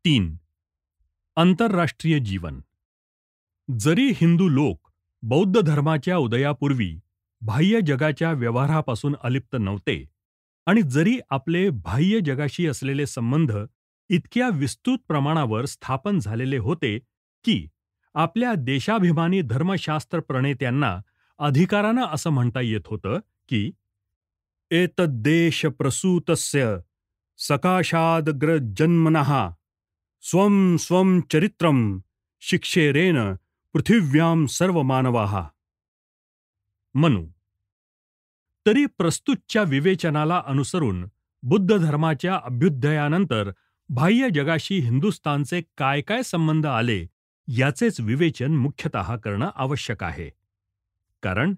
3. आंतरराष्ट्रीय जीवन. जरी हिंदू लोक बौद्ध धर्माच्या उदयापूर्वी बाह्य जगाच्या व्यवहारापासून अलिप्त नव्हते आणि जरी आपले बाह्य जगाशी असलेले संबंध इतक्या विस्तृत प्रमाणावर स्थापन झालेले होते की आपल्या देशाभिमानी धर्मशास्त्र प्रणेत्यांना अधिकारानं असं म्हणता येत होतं की एतद्देश प्रसूतस्य सकाशादग्रजन्मनः स्वं स्वं चरित्रं शिक्षेरेण पृथिव्यां सर्वमानवाः. मनू. तरी प्रस्तुतच्या विवेचनाला अनुसरून बुद्ध धर्माच्या अभ्युदयानंतर बाह्य जगाशी हिंदुस्थानचे काय काय संबंध आले याचेच विवेचन मुख्यतः करणं आवश्यक आहे. कारण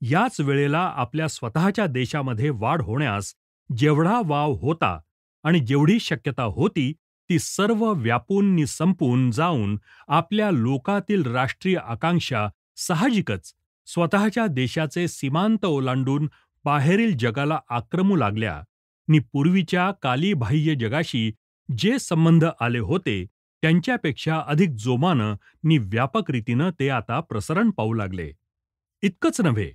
याच वेळेला आपल्या स्वतःच्या देशामध्ये वाढ होण्यास जेवढा वाव होता आणि जेवढी शक्यता होती ती सर्व व्यापून निसंपून जाऊन आपल्या लोकातील राष्ट्रीय आकांक्षा साहजिकच स्वतःच्या देशाचे सीमांत ओलांडून बाहेरील जगाला आक्रमू लागल्या नि पूर्वीच्या काली बाह्य जगाशी जे संबंध आले होते त्यांच्यापेक्षा अधिक जोमानं नि व्यापक रीतीनं ते आता प्रसरण पाहू लागले. इतकंच नव्हे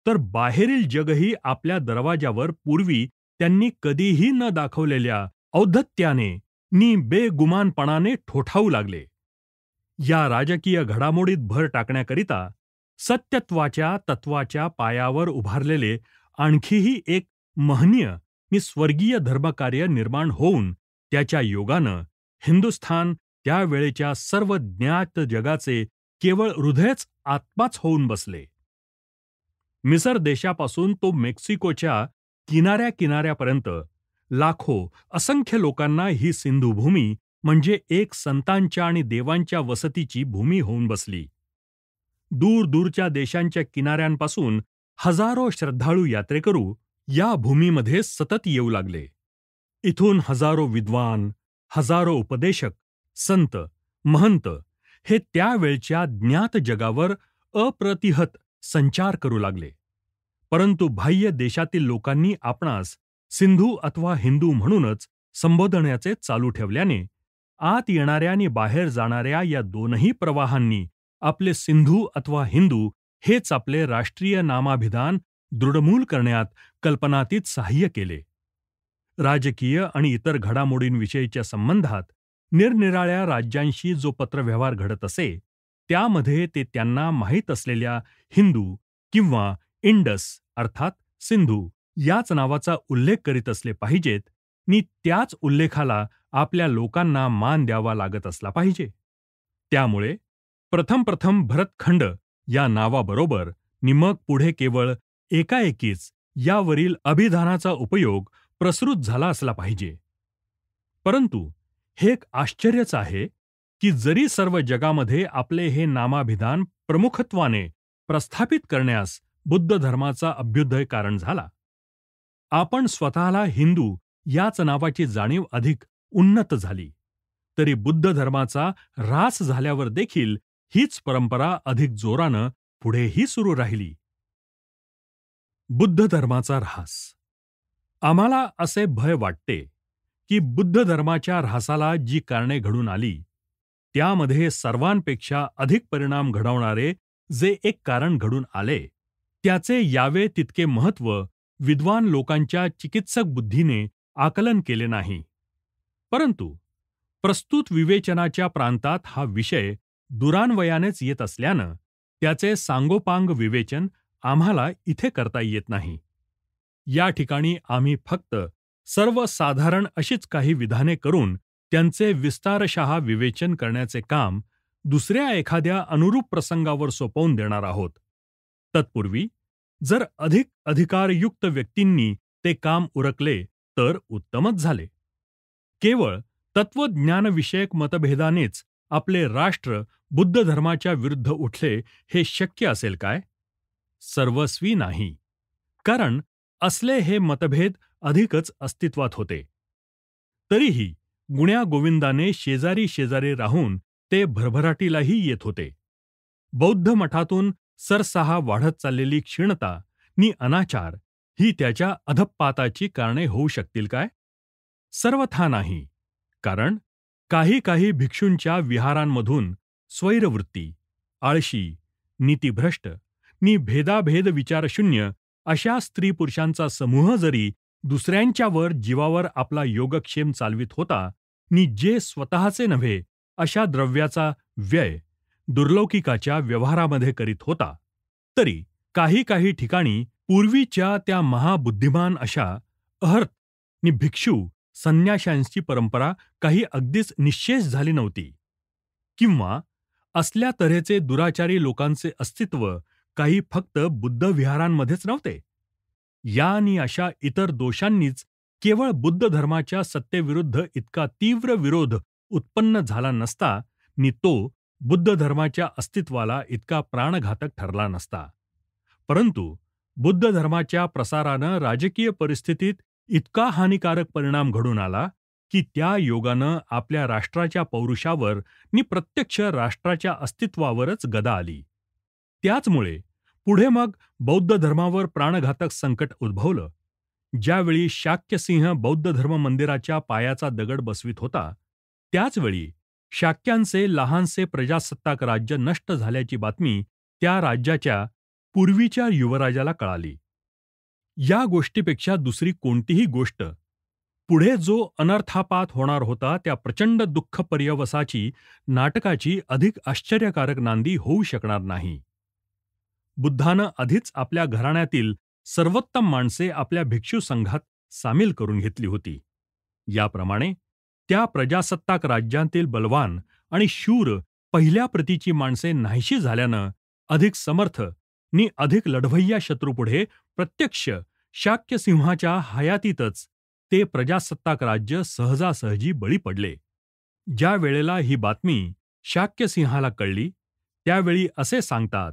तर बाहेरील जगही आपल्या दरवाजावर पूर्वी त्यांनी कधीही न दाखवलेल्या औद्धत्याने नि बेगुमानपणाने ठोठावू लागले. या राजकीय घडामोडीत भर टाकण्याकरिता सत्यत्वाच्या तत्वाच्या पायावर उभारलेले आणखीही एक महनीय नि स्वर्गीय धर्मकार्य निर्माण होऊन त्याच्या योगानं हिंदुस्थान त्यावेळेच्या सर्व ज्ञात जगाचे केवळ हृदयच आत्माच होऊन बसले. मिसर देशापासून तो मेक्सिकोच्या किनाऱ्यापर्यंत लाखो असंख्य लोकांना ही सिंधुभूमी म्हणजे एक संतांच्या आणि देवांच्या वसतीची भूमी होऊन बसली. दूरदूरच्या देशांच्या किनाऱ्यांपासून हजारो श्रद्धाळू यात्रेकरू या भूमीमध्ये सतत येऊ लागले. इथून हजारो विद्वान, हजारो उपदेशक, संत, महंत हे त्यावेळच्या ज्ञात जगावर अप्रतिहत संचार करू लागले. परंतु बाह्य देशातील लोकांनी आपणास सिंधू अथवा हिंदू म्हणूनच संबोधण्याचे चालू ठेवल्याने आत येणाऱ्या आणि बाहेर जाणाऱ्या या दोनही प्रवाहांनी आपले सिंधू अथवा हिंदू हेच आपले राष्ट्रीय नामाभिधान दृढमूल करण्यात कल्पनातीत सहाय्य केले. राजकीय आणि इतर घडामोडींविषयीच्या संबंधात निरनिराळ्या राज्यांशी जो पत्रव्यवहार घडत असे त्यामध्ये ते त्यांना माहीत असलेल्या हिंदू किंवा इंडस अर्थात सिंधू याच नावाचा उल्लेख करीत असले पाहिजेत नि त्याच उल्लेखाला आपल्या लोकांना मान द्यावा लागत असला पाहिजे. त्यामुळे प्रथम भरतखंड या नावाबरोबर नि मग पुढे केवळ एकाएकीच यावरील अभिधानाचा उपयोग प्रसृत झाला असला पाहिजे. परंतु हे एक आश्चर्यच आहे की जरी सर्व जगामध्ये आपले हे नामाभिधान प्रमुखत्वाने प्रस्थापित करण्यास बुद्ध धर्माचा अभ्युदय कारण झाला, आपण स्वतःला हिंदू याच नावाची जाणीव अधिक उन्नत झाली, तरी बुद्ध धर्माचा ऱ्हास झाल्यावर देखील हीच परंपरा अधिक जोरानं पुढेही सुरू राहिली. बुद्ध धर्माचा ऱ्हास. आम्हाला असे भय वाटते की बुद्ध धर्माच्या ऱ्हासाला जी कारणे घडून आली त्यामध्ये सर्वांपेक्षा अधिक परिणाम घडवणारे जे एक कारण घडून आले त्याचे यावे तितके महत्त्व विद्वान लोकांच्या चिकित्सक बुद्धीने आकलन केले नाही. परंतु प्रस्तुत विवेचनाच्या प्रांतात हा विषय दुरान्वयानेच येत असल्यानं त्याचे सांगोपांग विवेचन आम्हाला इथे करता येत नाही. या ठिकाणी आम्ही फक्त सर्वसाधारण अशीच काही विधाने करून त्यांचे विस्तारशः विवेचन करण्याचे काम दुसऱ्या एखाद्या अनुरूप प्रसंगावर सोपवून देणार आहोत. तत्पूर्वी जर अधिक अधिकारयुक्त व्यक्तींनी ते काम उरकले तर उत्तमच झाले. केवळ तत्वज्ञानविषयक मतभेदानेच आपले राष्ट्र बुद्ध धर्माच्या विरुद्ध उठले हे शक्य असेल काय? सर्वस्वी नाही, कारण असले हे मतभेद अधिकच अस्तित्वात होते. तरीही गुण्यागोविंदाने शेजारी शेजारी राहून ते भरभराटीलाही येत होते. बौद्ध मठातून सरसाहा वाढत चाललेली क्षीणता नि अनाचार ही त्याच्या अधःपाताची कारणे होऊ शकतील काय? सर्वथा नाही, कारण काही काही भिक्षूंच्या विहारांमधून स्वैरवृत्ती, आळशी, नीतिभ्रष्ट नि भेदाभेद विचारशून्य अशा स्त्री पुरुषांचा समूह जरी दुसऱ्यांच्यावर जीवावर आपला योगक्षेम चालवित होता नि जे स्वतःचे नव्हे अशा द्रव्याचा व्यय दुर्लौकिकाच्या व्यवहारामध्ये करीत होता, तरी काही काही ठिकाणी पूर्वीच्या त्या महाबुद्धिमान अशा अहर्त नि भिक्षू संन्याशांची परंपरा काही अगदीच निश्चेष झाली नव्हती, किंवा असल्या तऱ्हेचे दुराचारी लोकांचे अस्तित्व काही फक्त बुद्ध विहारांमध्येच नव्हते. या आणि अशा इतर दोषांनीच केवळ बुद्ध धर्माच्या सत्तेविरुद्ध इतका तीव्र विरोध उत्पन्न झाला नसता नि तो बुद्ध धर्माच्या अस्तित्वाला इतका प्राणघातक ठरला नसता. परंतु बुद्ध धर्माच्या प्रसारानं राजकीय परिस्थितीत इतका हानिकारक परिणाम घडून आला की त्या योगानं आपल्या राष्ट्राच्या पौरुषावर नि प्रत्यक्ष राष्ट्राच्या अस्तित्वावरच गदा आली. त्याचमुळे पुढे मग बौद्ध धर्मावर प्राणघातक संकट उद्भवलं. ज्यावेळी शाक्यसिंह बौद्ध धर्म मंदिराच्या पायाचा दगड बसवीत होता, त्याचवेळी शाक्यांचे लहानसे प्रजासत्ताक राज्य नष्ट झाल्याची बातमी त्या राज्याच्या पूर्वीच्या युवराजाला कळाली. या गोष्टीपेक्षा दुसरी कोणतीही गोष्ट पुढे जो अनर्थापात होणार होता त्या प्रचंड दुःख पर्यवसाची नाटकाची अधिक आश्चर्यकारक नांदी होऊ शकणार नाही. बुद्धानं आधीच आपल्या घराण्यातील सर्वोत्तम माणसे आपल्या भिक्षू संघात सामील करून घेतली होती. याप्रमाणे त्या प्रजासत्ताक राज्यातील बलवान आणि शूर पहिल्या प्रतीची माणसे नाहीशी झाल्यानं अधिक समर्थ नि अधिक लढवय्या शत्रूपुढे प्रत्यक्ष शाक्यसिंहाच्या हयातीतच ते प्रजासत्ताक राज्य सहजासहजी बळी पडले. ज्या वेळेला ही बातमी शाक्यसिंहाला कळली, त्यावेळी असे सांगतात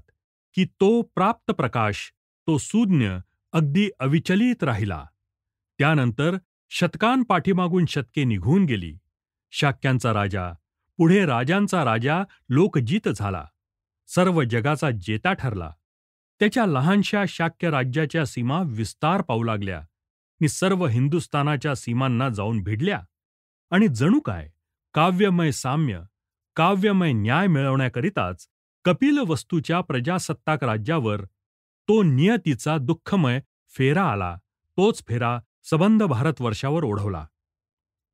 की तो प्राप्त प्रकाश, तो सूज्ञ अगदी अविचलित राहिला. त्यानंतर शतकांपाठीमागून शतके निघून गेली. शाक्यांचा राजा पुढे राजांचा राजा लोकजित झाला, सर्व जगाचा जेता ठरला. त्याच्या लहानशा शाक्य राज्याच्या सीमा विस्तार पावू लागल्या नि सर्व हिंदुस्थानाच्या सीमांना जाऊन भिडल्या. आणि जणू काय काव्यमय साम्य, काव्यमय न्याय मिळवण्याकरिताच कपिलवस्तूच्या प्रजासत्ताक राज्यावर तो नियतीचा दुःखमय फेरा आला. तोच फेरा सबंध भारतवर्षावर ओढवला.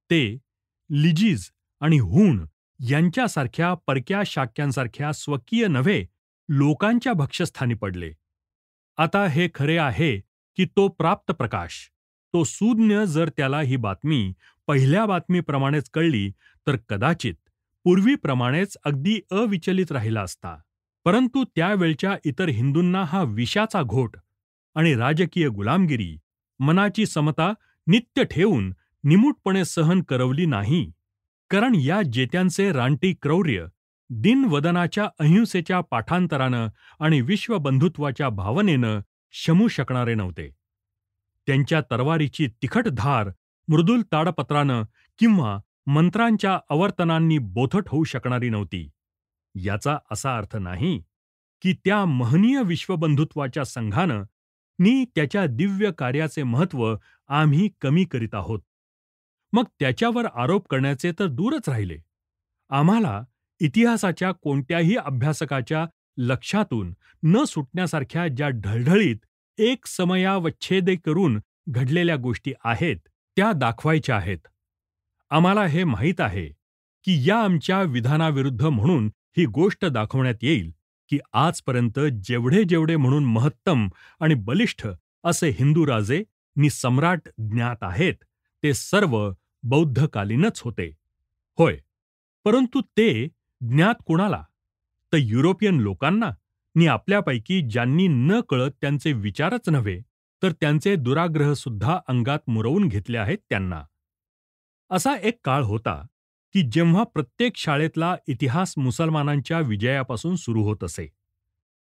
ते लिजीज आणि हूण यांच्यासारख्या परक्या शाक्यांसारख्या स्वकीय नव्हे लोकांच्या भक्ष्यस्थानी पडले. आता हे खरे आहे की तो प्राप्त प्रकाश, तो सूज्ञ जर त्याला ही बातमी पहिल्या बातमीप्रमाणेच कळली तर कदाचित पूर्वीप्रमाणेच अगदी अविचलित राहिला असता. परंतु त्यावेळच्या इतर हिंदूंना हा विषाचा घोट आणि राजकीय गुलामगिरी, मनाची समता नित्य ठेवून निमूटपणे सहन करवली नाही. कारण या जेत्यांचे रानटी क्रौर्य दिनवदनाच्या अहिंसेच्या पाठांतरानं आणि विश्वबंधुत्वाच्या भावनेनं शमू शकणारे नव्हते. त्यांच्या तरवारीची तिखट धार मृदुल ताडपत्रानं किंवा मंत्रांच्या आवर्तनांनी बोथट होऊ शकणारी नव्हती. याचा असा अर्थ नाही की त्या महनीय विश्वबंधुत्वाच्या संघानं नि त्याच्या दिव्य कार्याचे महत्त्व आम्ही कमी करीत आहोत. मग त्याच्यावर आरोप करण्याचे तर दूरच राहिले. आम्हाला इतिहासाच्या कोणत्याही अभ्यासकाच्या लक्षातून न सुटण्यासारख्या ज्या ढळढळीत एक समयावच्छेदे करून घडलेल्या गोष्टी आहेत त्या दाखवायच्या आहेत. आम्हाला हे माहीत आहे की या आमच्या विधानाविरुद्ध म्हणून ही गोष्ट दाखवण्यात येईल की आजपर्यंत जेवढे जेवढे म्हणून महत्तम आणि बलिष्ठ असे हिंदू राजे नि सम्राट ज्ञात आहेत ते सर्व बौद्धकालीनच होते. होय, परंतु ते ज्ञात कुणाला? तर युरोपियन लोकांना नि आपल्यापैकी ज्यांनी न कळत त्यांचे विचारच नव्हे तर त्यांचे दुराग्रहसुद्धा अंगात मुरवून घेतले आहेत त्यांना. असा एक काळ होता की जेव्हा प्रत्येक शाळेतला इतिहास मुसलमानांच्या विजयापासून सुरू होत असे.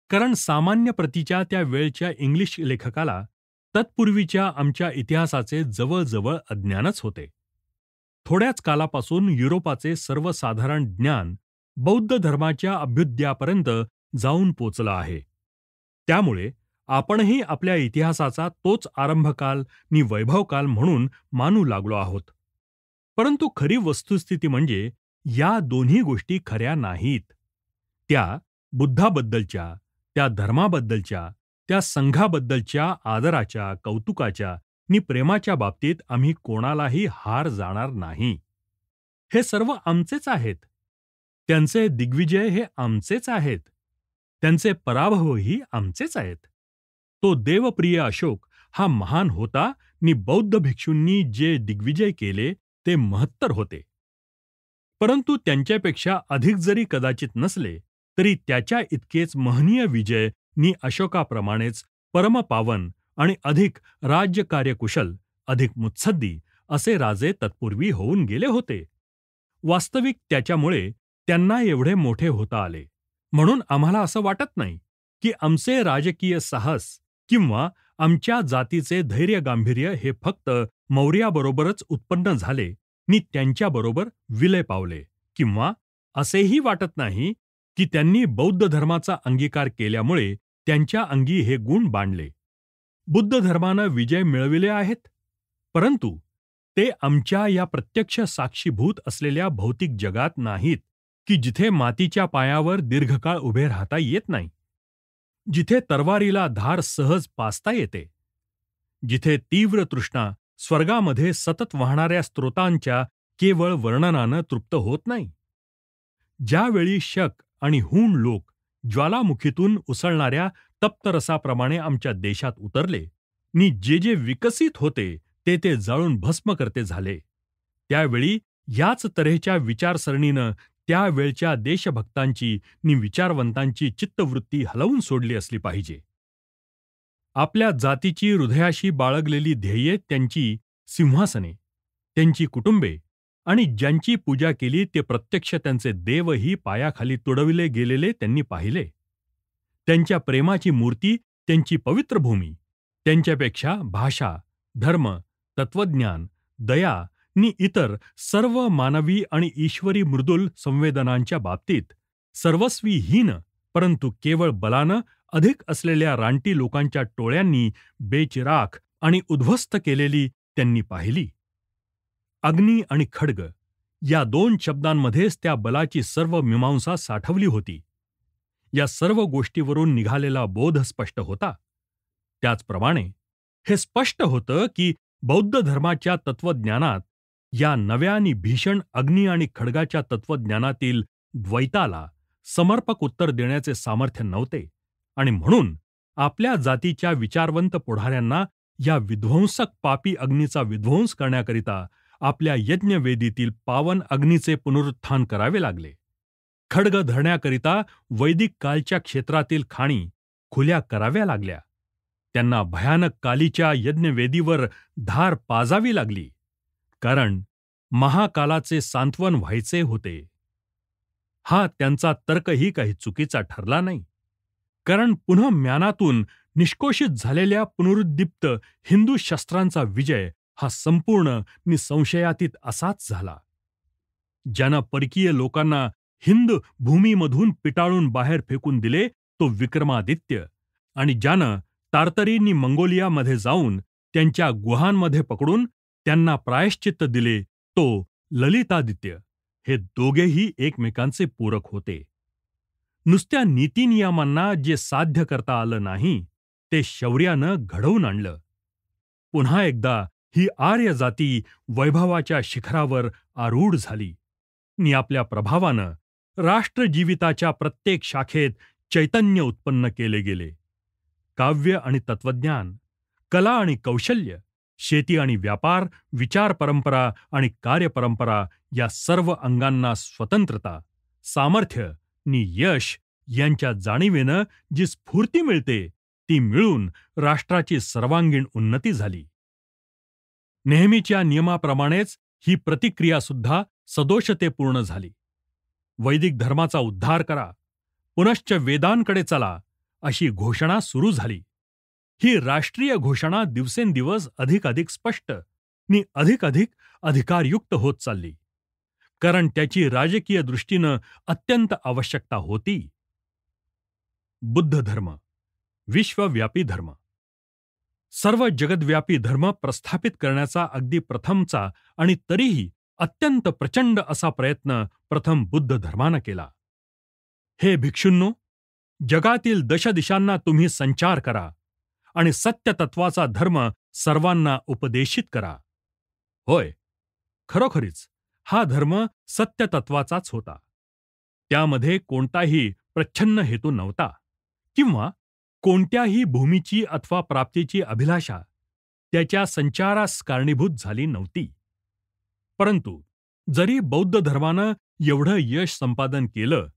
कारण सामान्य प्रतीच्या त्या वेळच्या इंग्लिश लेखकाला तत्पूर्वीच्या आमच्या इतिहासाचे जवळजवळ अज्ञानच होते. थोड्याच कालापासून युरोपाचे सर्वसाधारण ज्ञान बौद्ध धर्माच्या अभ्युदयापर्यंत जाऊन पोचलं आहे. त्यामुळे आपणही आपल्या इतिहासाचा तोच आरंभकाल नि वैभवकाल म्हणून मानू लागलो आहोत. परंतु खरी वस्तुस्थिती म्हणजे या दोन्ही गोष्टी खऱ्या नाहीत. त्या बुद्धाबद्दलच्या, त्या धर्माबद्दलच्या, त्या संघाबद्दलच्या आदराच्या, कौतुकाच्या नि प्रेमाच्या बाबतीत आम्ही कोणालाही हार जाणार नाही. हे सर्व आमचेच आहेत. त्यांचे दिग्विजय हे आमचेच आहेत. त्यांचे पराभवही आमचेच आहेत. तो देवप्रिय अशोक हा महान होता नि बौद्ध भिक्षूंनी जे दिग्विजय केले ते महत्तर होते. परंतु त्यांच्यापेक्षा अधिक जरी कदाचित नसले तरी त्याच्या इतकेच महनीय विजय नि अशोकाप्रमाणेच परमपावन आणि अधिक राज्यकार्यकुशल, अधिक मुत्सद्दी असे राजे तत्पूर्वी होऊन गेले होते. वास्तविक त्याच्यामुळे त्यांना एवढे मोठे होता आले. म्हणून आम्हाला असं वाटत नाही की आमचे राजकीय साहस किंवा आमच्या जातीचे धैर्य गांभीर्य हे फक्त मौर्याबरोबरच उत्पन्न झाले नि त्यांच्याबरोबर विलय पावले, किंवा असेही वाटत नाही की त्यांनी बौद्ध धर्माचा अंगीकार केल्यामुळे त्यांच्या अंगी हे गुण बाणले. बुद्ध धर्मानं विजय मिळविले आहेत, परंतु ते आमच्या या प्रत्यक्ष साक्षीभूत असलेल्या भौतिक जगात नाहीत की जिथे मातीच्या पायावर दीर्घकाळ उभे राहता येत नाही, जिथे तरवारीला धार सहज पासता येते, जिथे तीव्र तृष्णा स्वर्गामध्ये सतत वाहणाऱ्या स्रोतांच्या केवळ वर्णनानं तृप्त होत नाही. ज्यावेळी शक आणि हूण लोक ज्वालामुखीतून उसळणाऱ्या तप्तरसाप्रमाणे आमच्या देशात उतरले नि जे जे विकसित होते ते जाळून भस्म करते झाले, त्यावेळी याच तऱ्हेच्या विचारसरणीनं त्यावेळच्या देशभक्तांची नि विचारवंतांची चित्तवृत्ती हलवून सोडली असली पाहिजे. आपल्या जातीची हृदयाशी बाळगलेली ध्येये, त्यांची सिंहासने, त्यांची कुटुंबे आणि ज्यांची पूजा केली ते प्रत्यक्ष त्यांचे देवही पायाखाली तुडविले गेलेले त्यांनी पाहिले. त्यांच्या प्रेमाची मूर्ती, त्यांची पवित्र भूमी, त्यांच्यापेक्षा भाषा, धर्म, तत्वज्ञान, दया नि इतर सर्व मानवी आणि ईश्वरी मृदुल संवेदनांच्या बाबतीत सर्वस्वीहीन परंतु केवळ बलानं अधिक असलेल्या रानटी लोकांच्या टोळ्यांनी बेचिराख आणि उद्ध्वस्त केलेली त्यांनी पाहिली. अग्नी आणि खड्ग या दोन शब्दांमध्येच त्या बलाची सर्व मीमांसा साठवली होती. या सर्व गोष्टीवरून निघालेला बोध स्पष्ट होता. त्याचप्रमाणे हे स्पष्ट होतं की बौद्ध धर्माच्या तत्वज्ञानात या नव्या आणि भीषण अग्नी आणि खड्गाच्या तत्वज्ञानातील द्वैताला समर्पक उत्तर देण्याचे सामर्थ्य नव्हते, आणि म्हणून आपल्या जातीच्या विचारवंत पुढाऱ्यांना या विध्वंसक पापी अग्नीचा विध्वंस करण्याकरिता आपल्या यज्ञवेदीतील पावन अग्नीचे पुनरुत्थान करावे लागले. खड्ग धरण्याकरिता वैदिक कालच्या क्षेत्रातील खाणी खुल्या कराव्या लागल्या. त्यांना भयानक कालीच्या यज्ञवेदीवर धार पाजावी लागली, कारण महाकालाचे सांत्वन व्हायचे होते. हा त्यांचा तर्कही काही चुकीचा ठरला नाही, कारण पुन्हा म्यानातून निष्कोषित झालेल्या पुनरुद्दीप्त हिंदू शस्त्रांचा विजय हा संपूर्ण निसंशयातीत असाच झाला. ज्यानं परकीय लोकांना हिंद भूमीमधून पिटाळून बाहेर फेकून दिले तो विक्रमादित्य, आणि ज्यानं तारतरींनी मंगोलियामध्ये जाऊन त्यांच्या गुहांमध्ये पकडून त्यांना प्रायश्चित्त दिले तो ललितादित्य, हे दोघेही एकमेकांचे पूरक होते. नुसत्या नीतिनियमांना जे साध्य करता आलं नाही ते शौर्यानं घडवून आणलं. पुन्हा एकदा ही आर्य जाती वैभवाच्या शिखरावर आरूढ झाली आणि आपल्या प्रभावानं राष्ट्रजीविताच्या प्रत्येक शाखेत चैतन्य उत्पन्न केले गेले. काव्य आणि तत्वज्ञान, कला आणि कौशल्य, शेती आणि व्यापार, विचार परंपरा आणि कार्यपरंपरा या सर्व अंगांना स्वतंत्रता, सामर्थ्य नि यश यांच्या जाणीवेनं जी स्फूर्ती मिळते ती मिळून राष्ट्राची सर्वांगीण उन्नती झाली. नेहमीच्या नियमाप्रमाणेच ही प्रतिक्रिया सुद्धा सदोषतेपूर्ण झाली. वैदिक धर्माचा उद्धार करा, पुनश्च वेदांकडे चला, अशी घोषणा सुरू झाली. ही राष्ट्रीय घोषणा दिवसेंदिवस अधिकाधिक स्पष्ट आणि अधिकाधिक अधिकारयुक्त होत चालली, कारण त्याची राजकीय दृष्टीनं अत्यंत आवश्यकता होती. बुद्ध धर्म विश्वव्यापी धर्म, सर्व जगद्व्यापी धर्म प्रस्थापित करण्याचा अगदी प्रथमचा आणि तरीही अत्यंत प्रचंड असा प्रयत्न प्रथम बुद्ध धर्मानं केला. हे भिक्षूंनो, जगातील दशदिशांना तुम्ही संचार करा आणि सत्यतत्वाचा धर्म सर्वांना उपदेशित करा. होय, खरोखरीच हा धर्म सत्यतत्वाचाच होता. त्यामध्ये कोणताही प्रच्छन्न हेतू नव्हता किंवा कोणत्याही भूमीची अथवा प्राप्तीची अभिलाषा त्याच्या संचारास कारणीभूत झाली नव्हती. परंतु जरी बौद्ध धर्मानं एवढं यश संपादन केलं,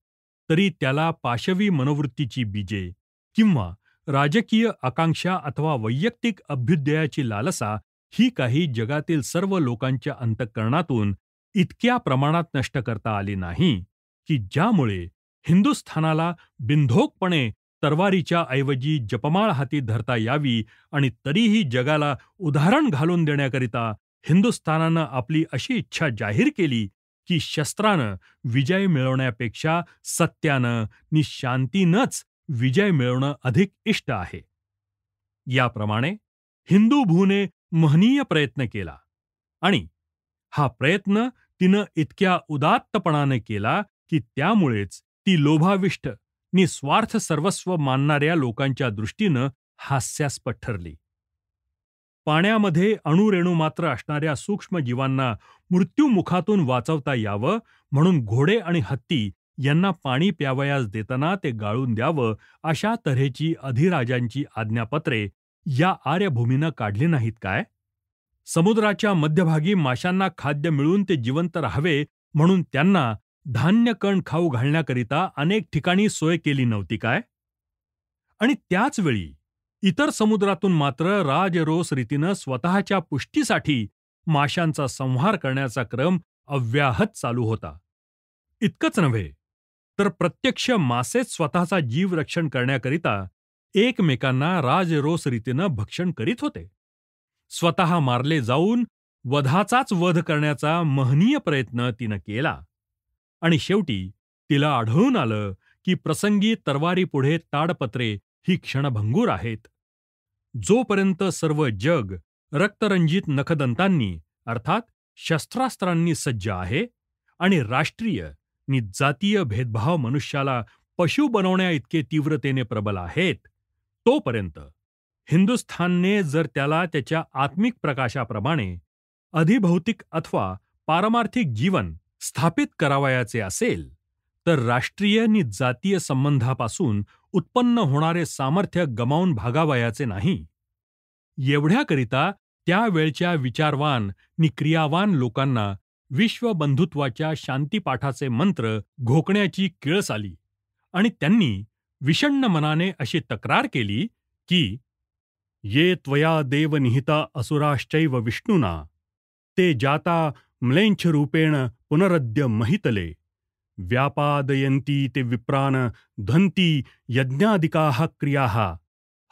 तरी त्याला पाशवी मनोवृत्तीची बीजे किंवा राजकीय आकांक्षा अथवा वैयक्तिक अभ्युदयाची लालसा ही काही जगातील सर्व लोकांच्या अंतःकरणातून इतक्या प्रमाणात नष्ट करता आली नाही की ज्यामुळे हिंदुस्थानाला बिनधोकपणे तरवारीच्या ऐवजी जपमाळ हाती धरता यावी आणि तरीही जगाला उदाहरण घालून देण्याकरिता हिंदुस्थानानं आपली अशी इच्छा जाहीर केली की शस्त्रानं विजय मिळवण्यापेक्षा सत्यानं नि शांतीनंच विजय मिळवणं अधिक इष्ट आहे. याप्रमाणे हिंदू भूने महनीय प्रयत्न केला आणि हा प्रयत्न तिनं इतक्या उदात्तपणाने केला की त्यामुळेच ती लोभाविष्ट निस्वार्थ सर्वस्व मानणाऱ्या लोकांच्या दृष्टीनं हास्यास्पद ठरली. पाण्यामध्ये अणुरेणू मात्र असणाऱ्या सूक्ष्म जीवांना मृत्यूमुखातून वाचवता यावं म्हणून घोडे आणि हत्ती यांना पाणी प्यावयास देताना ते गाळून द्यावं अशा तऱ्हेची अधिराजांची आज्ञापत्रे या आर्यभूमीनं काढली नाहीत काय? समुद्राच्या मध्यभागी माशांना खाद्य मिळून ते जिवंत राहावे म्हणून त्यांना धान्य कण खाऊ घालण्याकरिता अनेक ठिकाणी सोय केली नव्हती काय? आणि त्याच वेळी इतर समुद्रातून मात्र राजरोस रीतीनं स्वतःच्या पुष्टीसाठी माशांचा संहार करण्याचा क्रम अव्याहत चालू होता. इतकंच नव्हे तर प्रत्यक्ष मासेच स्वतःचा जीव रक्षण करण्याकरिता एकमेकांना राजरोस रीतीनं भक्षण करीत होते. स्वतः मारले जाऊन वधाचाच वध करण्याचा महनीय प्रयत्न तिनं केला आणि शेवटी तिला आढळून आलं की प्रसंगी तरवारीपुढे ताडपत्रे ही क्षणभंगूर आहेत. जोपर्यंत सर्व जग रक्तरंजित नखदंतांनी अर्थात शस्त्रास्त्रांनी सज्ज आहे आणि राष्ट्रीय नि जातीय भेदभाव मनुष्याला पशु बनवण्या इतके तीव्रतेने प्रबल आहेत, तोपर्यंत हिंदुस्थानने जर त्याला त्याच्या आत्मिक प्रकाशाप्रमाणे अधिभौतिक अथवा पारमार्थिक जीवन स्थापित करावयाचे असेल तर राष्ट्रीय नि जातीय संबंधापासून उत्पन्न होणारे सामर्थ्य गमावून भागावयाचे नाही. एवढ्याकरिता त्यावेळच्या विचारवान नि क्रियावान लोकांना विश्वबंधुत्वाच्या शांतीपाठाचे मंत्र घोकण्याची किळस आली आणि त्यांनी विषण्ण मनाने अशी तक्रार केली की ये त्वया देवनिहिता असुराश्चैव विष्णुना ते जाता म्लेंछ रूपेण पुनरद्य महितले व्यापादयन्ती ते विप्रान ध्वन्ति यज्ञादिकाः क्रियाः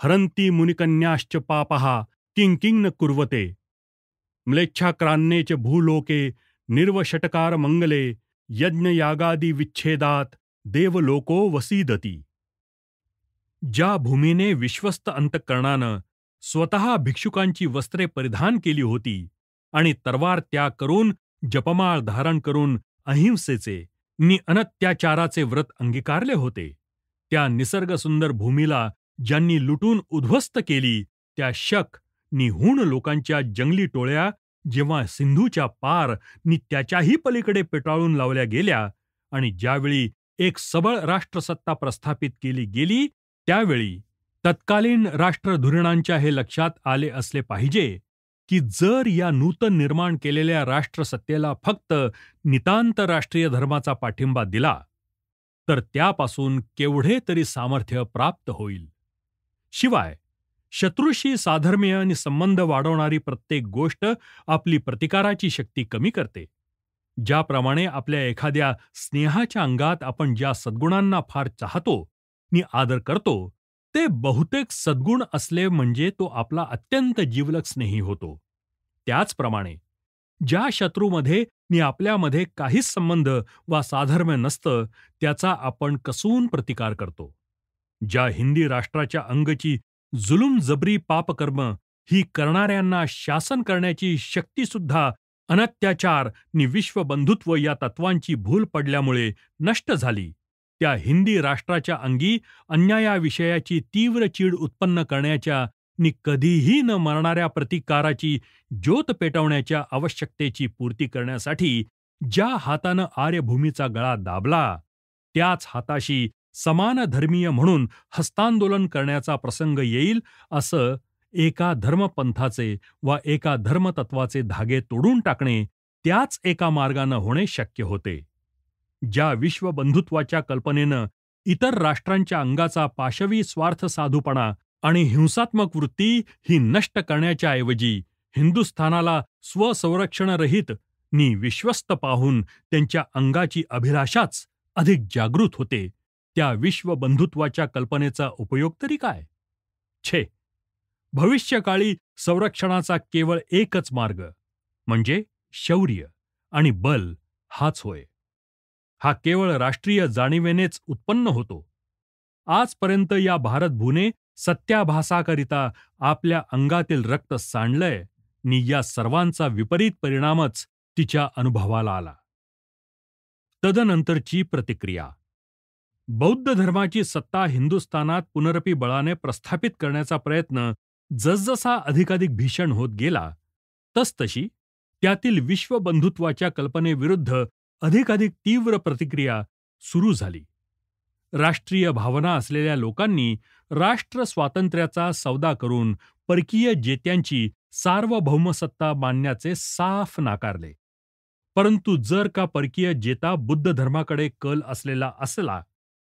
हरन्ति मुनिकन्याश्च पापः किं किं न कुर्वते म्लेच्छाक्रान्ने च भूलोके निर्वषटकार मंगले यज्ञयागादि विच्छेदात देवलोको वसीदती. ज्या भूमीने विश्वस्त अंतःकरणानं स्वतः भिक्षुकांची वस्त्रे परिधान केली होती आणि तरवार त्याग करून जपमाळ धारण करून अहिंसेचे नि अनत्याचाराचे व्रत अंगीकारले होते, त्या निसर्गसुंदर भूमीला ज्यांनी लुटून उद्ध्वस्त केली, त्या शक नि हूण लोकांच्या जंगली टोळ्या जेव्हा सिंधूच्या पार नि त्याच्याही पलीकडे पेटाळून लावल्या गेल्या आणि ज्यावेळी एक सबळ राष्ट्रसत्ता प्रस्थापित केली गेली, त्यावेळी तत्कालीन राष्ट्रधुरीणांच्या हे लक्षात आले असले पाहिजे की जर या नूतन निर्माण केलेल्या राष्ट्रसत्तेला फक्त नितांत राष्ट्रीय धर्माचा पाठिंबा दिला तर त्यापासून केवढे तरी सामर्थ्य प्राप्त होईल. शिवाय शत्रूशी साधर्म्य आणि संबंध वाढवणारी प्रत्येक गोष्ट आपली प्रतिकाराची शक्ती कमी करते. ज्याप्रमाणे आपल्या एखाद्या स्नेहाच्या अंगात आपण ज्या सद्गुणांना फार चाहतो नि आदर करतो, ते बहुतेक सद्गुण असले म्हणजे तो आपला अत्यंत जिवलग स्नेही होतो. त्याचप्रमाणे ज्या शत्रूमध्ये नि आपल्यामध्ये काहीच संबंध वा साधर्म्य नसतं, त्याचा आपण कसून प्रतिकार करतो. ज्या हिंदी राष्ट्राच्या अंगची जुलूम जबरी पापकर्म ही करणाऱ्यांना शासन करण्याची शक्तीसुद्धा अनत्याचार नि विश्वबंधुत्व या तत्वांची भूल पडल्यामुळे नष्ट झाली, त्या हिंदी राष्ट्राच्या अंगी अन्यायाविषयाची तीव्र चीड उत्पन्न करण्याच्या नि कधीही न मरणाऱ्या प्रतिकाराची ज्योत पेटवण्याच्या आवश्यकतेची पूर्ती करण्यासाठी ज्या हातानं आर्यभूमीचा गळा दाबला, त्याच हाताशी समान धर्मीय म्हणून हस्तांदोलन करण्याचा प्रसंग येईल, असं एका धर्मपंथाचे वा एका धर्मतत्वाचे धागे तोडून टाकणे त्याच एका मार्गानं होणे शक्य होते. ज्या विश्वबंधुत्वाच्या कल्पनेनं इतर राष्ट्रांच्या अंगाचा पाशवी स्वार्थ साधूपणा आणि हिंसात्मक वृत्ती ही नष्ट करण्याच्या ऐवजी हिंदुस्थानाला स्वसंरक्षणरहित नि विश्वस्त पाहून त्यांच्या अंगाची अभिलाषाच अधिक जागृत होते, त्या विश्वबंधुत्वाच्या कल्पनेचा उपयोग तरी काय? छे, भविष्यकाळी संरक्षणाचा केवळ एकच मार्ग म्हणजे शौर्य आणि बल हाच होय. हा केवळ राष्ट्रीय जाणीवेनेच उत्पन्न होतो. आजपर्यंत या भारतभूने सत्याभासाकरिता आपल्या अंगातील रक्त सांडलंय नि या सर्वांचा विपरीत परिणामच तिच्या अनुभवाला आला. तदनंतरची प्रतिक्रिया. बौद्ध धर्माची सत्ता हिंदुस्थानात पुनरपी बळाने प्रस्थापित करण्याचा प्रयत्न जसजसा अधिकाधिक भीषण होत गेला, तसतशी त्यातील विश्वबंधुत्वाच्या कल्पनेविरुद्ध अधिकाधिक तीव्र प्रतिक्रिया सुरू झाली. राष्ट्रीय भावना असलेल्या लोकांनी राष्ट्र स्वातंत्र्याचा सौदा करून परकीय जेत्यांची सार्वभौमसत्ता मानण्याचे साफ नाकारले. परंतु जर का परकीय जेता बुद्ध धर्माकडे कल असलेला असला,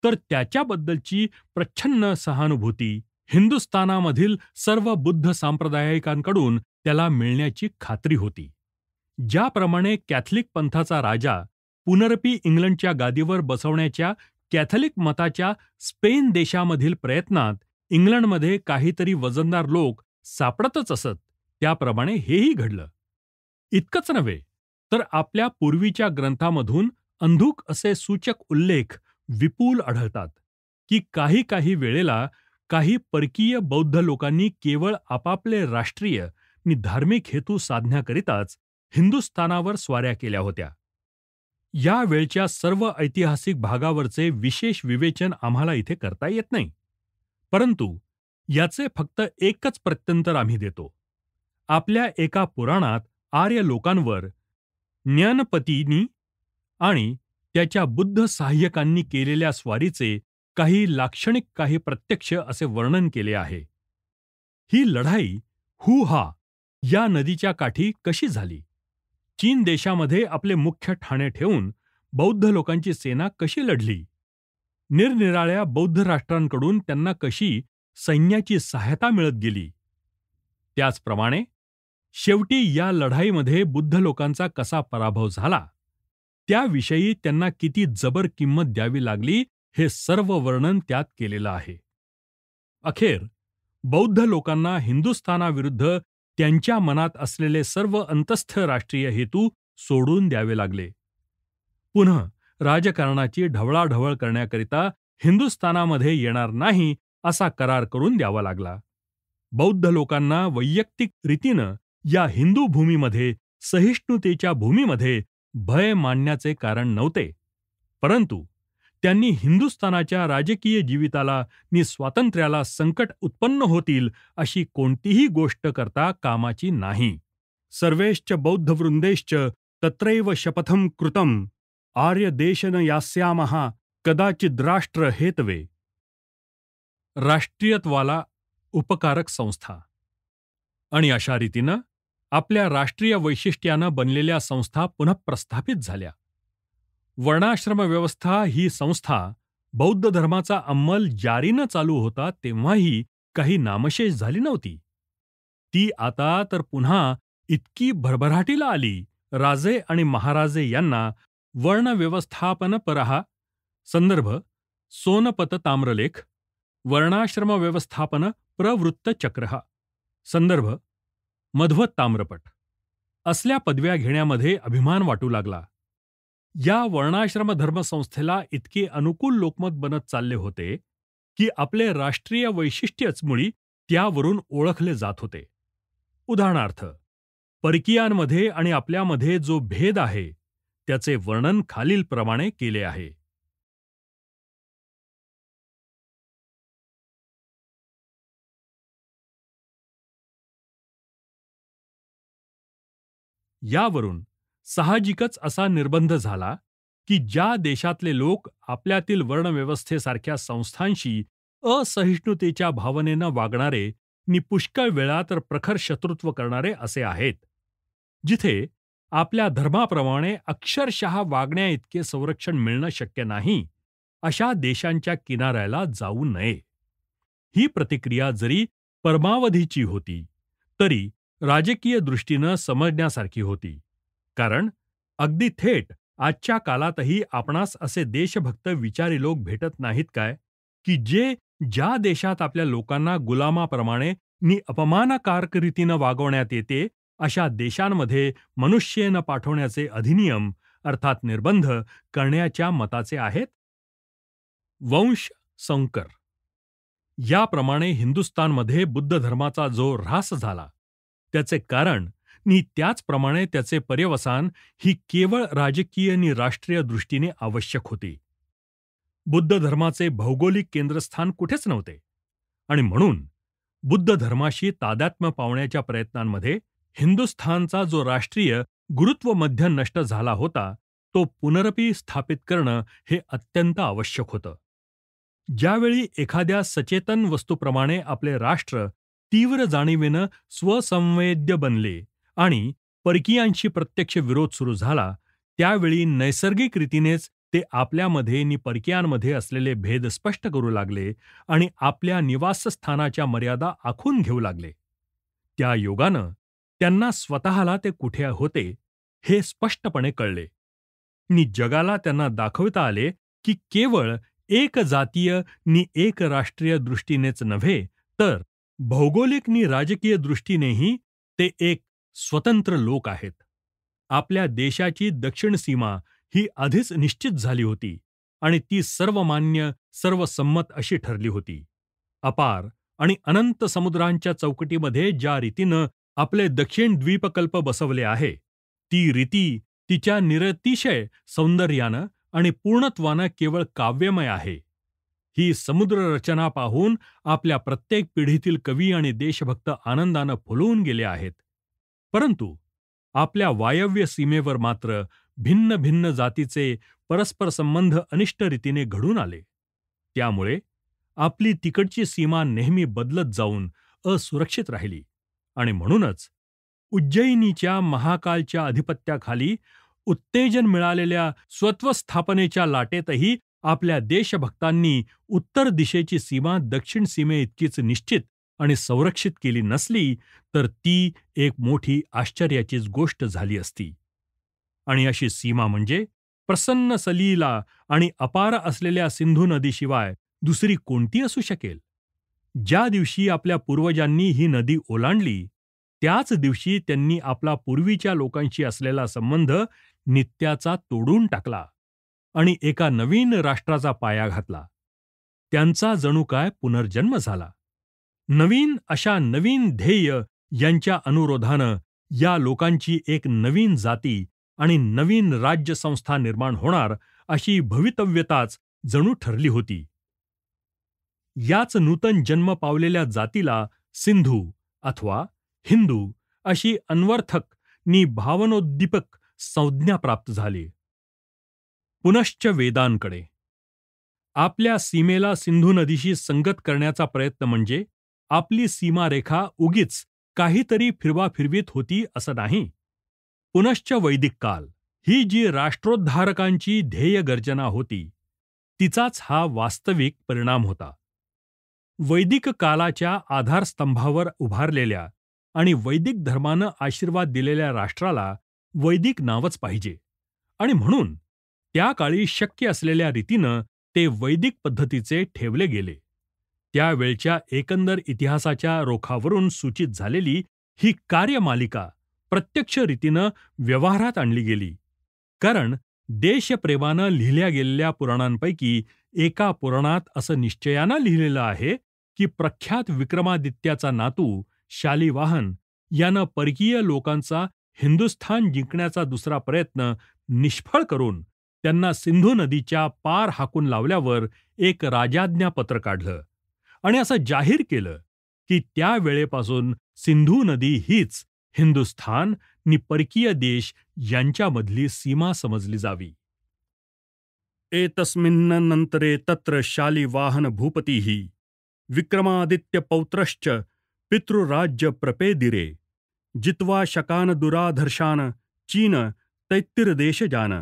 तर त्याच्याबद्दलची प्रच्छन्न सहानुभूती हिंदुस्थानामधील सर्व बुद्ध सांप्रदायिकांकडून त्याला मिळण्याची खात्री होती. ज्याप्रमाणे कॅथलिक पंथाचा राजा पुनरपी इंग्लंडच्या गादीवर बसवण्याच्या कॅथलिक मताच्या स्पेन देशामधील प्रयत्नात इंग्लंडमध्ये काहीतरी वजनदार लोक सापडतच असत, त्याप्रमाणे हेही घडलं. इतकंच नव्हे, तर आपल्या पूर्वीच्या ग्रंथामधून अंधुक असे सूचक उल्लेख विपुल आढळतात की काही वेळेला काही परकीय बौद्ध लोकांनी केवळ आपापले राष्ट्रीय नि धार्मिक हेतू साधण्याकरिताच हिंदुस्थानावर स्वाऱ्या केल्या होत्या. या वेळच्या सर्व ऐतिहासिक भागावरचे विशेष विवेचन आम्हाला इथे करता येत नाही, परंतु याचे फक्त एकच प्रत्यंतर आम्ही देतो. आपल्या एका पुराणात आर्य लोकांवर न्यनपतींनी आणि त्याच्या बुद्ध सहाय्यकांनी केलेल्या स्वारीचे काही लाक्षणिक, काही प्रत्यक्ष असे वर्णन केले आहे. ही लढाई हुहा या नदीच्या काठी कशी झाली, चीन देशामध्ये आपले मुख्य ठाणे ठेवून बौद्ध लोकांची सेना कशी लढली, निरनिराळ्या बौद्ध राष्ट्रांकडून त्यांना कशी सैन्याची सहायता मिळत गेली, त्याचप्रमाणे शेवटी या लढाईमध्ये बुद्ध लोकांचा कसा पराभव झाला, त्याविषयी त्यांना किती जबर किंमत द्यावी लागली, हे सर्व वर्णन त्यात केलेलं आहे. अखेर बौद्ध लोकांना हिंदुस्थानाविरुद्ध त्यांच्या मनात असलेले सर्व अंतस्थ राष्ट्रीय हेतू सोडून द्यावे लागले. पुन्हा राजकारणाची ढवळाढवळ करण्याकरिता हिंदुस्थानामध्ये येणार नाही असा करार करून द्यावा लागला. बौद्ध लोकांना वैयक्तिक रीतीनं या हिंदू भूमीमध्ये, सहिष्णुतेच्या भूमीमध्ये भय मानण्याचे कारण नव्हते, परंतु त्यांनी हिंदुस्थानाच्या राजकीय जीविताला नि स्वातंत्र्याला संकट उत्पन्न होतील अशी कोणतीही गोष्ट करता कामाची नाही. सर्वेश्च बौद्धवृंदेश्च तत्रैव शपथं कृतं आर्य देशन यास्यामः कदाचिद्राष्ट्र हेतवे. राष्ट्रीयत्वाला उपकारक संस्था आणि अशा रीतीनं आपल्या राष्ट्रीय वैशिष्ट्यानं बनलेल्या संस्था पुन्हा प्रस्थापित झाल्या. वर्णाश्रम व्यवस्था ही संस्था बौद्ध धर्माचा अंमल जारीनं चालू होता तेव्हाही काही नामशेष झाली नव्हती. ती आता तर पुन्हा इतकी भरभराटीला आली, राजे आणि महाराजे यांना वर्णव्यवस्थापनपरः संदर्भ सोनपत ताम्रलेख, वर्णाश्रम व्यवस्थापन प्रवृत्तचक्रः संदर्भ मध्व ताम्रपट असल्या पदव्या घेण्यामध्ये अभिमान वाटू लागला. या वर्णाश्रम धर्मसंस्थेला इतके अनुकूल लोकमत बनत चालले होते की आपले राष्ट्रीय वैशिष्ट्यच मुळी त्यावरून ओळखले जात होते. उदाहरणार्थ, परकीयांमध्ये आणि आपल्यामध्ये जो भेद आहे त्याचे वर्णन खालीलप्रमाणे केले आहे. यावरून साहजिकच असा निर्बंध झाला की ज्या देशातले लोक आपल्यातील वर्णव्यवस्थेसारख्या संस्थांशी असहिष्णुतेच्या भावनेनं वागणारे नि पुष्कळ वेळा तर प्रखर शत्रुत्व करणारे असे आहेत, जिथे आपल्या धर्माप्रमाणे अक्षरशः वागण्याइतके संरक्षण मिळणं शक्य नाही, अशा देशांच्या किनाऱ्याला जाऊ नये. ही प्रतिक्रिया जरी परमावधीची होती, तरी राजकीय दृष्टीनं समजण्यासारखी होती. कारण अगदी थेट आजच्या काळातही आपणास असे देशभक्त विचारी लोक भेटत नाहीत काय, की जे ज्या देशात आपल्या लोकांना गुलामाप्रमाणे नि अपमानकारक रीतीनं वागवण्यात येते, अशा देशांमध्ये मनुष्येनं पाठवण्याचे अधिनियम अर्थात निर्बंध करण्याच्या मताचे आहेत? वंश संकर याप्रमाणे हिंदुस्थानमध्ये बुद्ध धर्माचा जो ऱ्हास झाला, त्याचे कारण नि त्याचप्रमाणे त्याचे पर्यवसान ही केवळ राजकीय नि राष्ट्रीय दृष्टीने आवश्यक होती. बुद्ध धर्माचे भौगोलिक केंद्रस्थान कुठेच नव्हते आणि म्हणून बुद्ध धर्माशी तादात्म्य पावण्याच्या प्रयत्नांमध्ये हिंदुस्थानचा जो राष्ट्रीय गुरुत्व मध्य नष्ट झाला होता, तो पुनरपि स्थापित करणं हे अत्यंत आवश्यक होतं. ज्यावेळी एखाद्या सचेतन वस्तूप्रमाणे आपले राष्ट्र तीव्र जाणीवेनं स्वसंवेद्य बनले आणि परकीयांशी प्रत्यक्ष विरोध सुरू झाला, त्यावेळी नैसर्गिक रीतीनेच ते आपल्यामध्ये नि परकीयांमध्ये असलेले भेद स्पष्ट करू लागले आणि आपल्या निवासस्थानाच्या मर्यादा आखून घेऊ लागले. त्या योगानं त्यांना स्वतःला ते कुठे होते हे स्पष्टपणे कळले नि जगाला त्यांना दाखविता आले की केवळ एक जातीय नि एक राष्ट्रीय दृष्टीनेच नव्हे, तर भौगोलिक नि राजकीय दृष्टीनेही ते एक स्वतंत्र लोक आहेत. आपल्या देशाची दक्षिण सीमा ही आधीच निश्चित झाली होती आणि ती सर्वमान्य सर्वसंमत अशी ठरली होती. अपार आणि अनंत समुद्रांच्या चौकटीमध्ये ज्या रीतीनं आपले दक्षिण द्वीपकल्प बसवले आहे, ती रीती तिच्या निरतिशय सौंदर्यानं आणि पूर्णत्वानं केवळ काव्यमय आहे. ही समुद्र रचना पाहून आपल्या प्रत्येक पिढीतील कवी आणि देशभक्त आनंदानं फुलून गेले आहेत. परंतु आपल्या वायव्य सीमेवर मात्र भिन्न भिन्न जातीचे परस्पर संबंध अनिष्ट रीतीने घडून आले. त्यामुळे आपली तिकडची सीमा नेहमी बदलत जाऊन असुरक्षित राहिली आणि म्हणूनच उज्जैनीच्या महाकालच्या अधिपत्याखाली उत्तेजन मिळालेल्या स्वत्वस्थापनेच्या लाटेतही आपल्या देशभक्तांनी उत्तर दिशेची सीमा दक्षिण सीमेइतकीच निश्चित आणि संरक्षित केली नसली, तर ती एक मोठी आश्चर्याचीच गोष्ट झाली असती. आणि अशी सीमा म्हणजे प्रसन्न सलीला आणि अपार असलेल्या सिंधू नदीशिवाय दुसरी कोणती असू शकेल? ज्या दिवशी आपल्या पूर्वजांनी ही नदी ओलांडली, त्याच दिवशी त्यांनी आपला पूर्वीच्या लोकांशी असलेला संबंध नित्याचा तोडून टाकला आणि एका नवीन राष्ट्राचा पाया घातला. त्यांचा जणू काय पुनर्जन्म झाला. नवीन ध्येय यांच्या अनुरोधानं या लोकांची एक नवीन जाती आणि नवीन राज्यसंस्था निर्माण होणार अशी भवितव्यताच जणू ठरली होती. याच नूतन जन्म पावलेल्या जातीला सिंधू अथवा हिंदू अशी अन्वर्थक नि भावनोद्दीपक संज्ञा प्राप्त झाली. पुनश्च वेदांकडे आपल्या सीमेला सिंधू नदीशी संगत करण्याचा प्रयत्न म्हणजे आपली सीमारेखा उगीच काहीतरी फिरवाफिरवीत होती असं नाही. पुनश्च वैदिक काल ही जी राष्ट्रोद्धारकांची ध्येय गर्जना होती, तिचाच हा वास्तविक परिणाम होता. वैदिक कालाच्या आधारस्तंभावर उभारलेल्या आणि वैदिक धर्मानं आशीर्वाद दिलेल्या राष्ट्राला वैदिक नावच पाहिजे आणि म्हणून त्या काळी शक्य असलेल्या रीतीनं ते वैदिक पद्धतीचे ठेवले गेले. त्यावेळच्या एकंदर इतिहासाच्या रोखावरून सूचित झालेली ही कार्यमालिका प्रत्यक्ष रीतीनं व्यवहारात आणली गेली. कारण देशप्रेमानं लिहिल्या गेलेल्या पुराणांपैकी एका पुराणात असं निश्चयानं लिहिलेलं आहे की प्रख्यात विक्रमादित्याचा नातू शालिवाहन यानं परकीय लोकांचा हिंदुस्थान जिंकण्याचा दुसरा प्रयत्न निष्फळ करून त्यांना सिंधू नदीच्या पार हाकून लावल्यावर एक राजाज्ञापत्र काढलं आणि असं जाहीर केलं की त्या वेळेपासून सिंधू नदी हीच हिंदुस्थान नि परकीय देश यांच्यामधली सीमा समजली जावी. एतस्मिन्नन्तरे तत्र शालिवाहन भूपतिः विक्रमादित्य पौत्रश्च पितृराज्य प्रपेदिरे जित्वा शकान दुराधर्षान चीन तैत्तिरदेशजान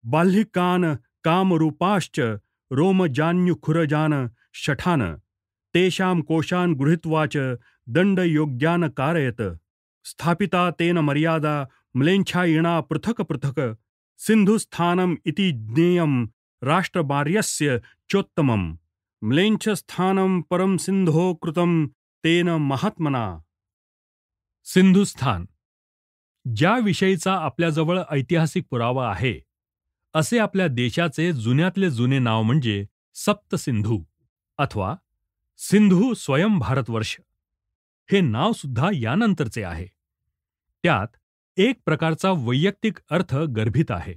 बाल्हिकान कामरूपाश्च रोमजान्युखुरजान शठान तेषां कोशान् गृहीत्वा च दण्डयोग्यान् कारयत स्थापिता तेन मर्यादा म्लेच्छायिणा पृथक् पृथक् सिन्धुस्थानम् इति ज्ञेयं राष्ट्रमार्यस्य चोत्तमम् म्लेच्छस्थानं परम सिंधो कृतं तेन महात्मना. सिंधुस्थान ज्या विषयीचा आपल्याजवळ ऐतिहासिक पुरावा आहे असे आपल्या देशाचे जुन्यातले जुने नाव म्हणजे सप्तसिंधू अथवा सिंधू स्वयं भारतवर्ष हे नाव सुद्धा यानंतरचे आहे. त्यात एक प्रकारचा वैयक्तिक अर्थ गर्भित आहे.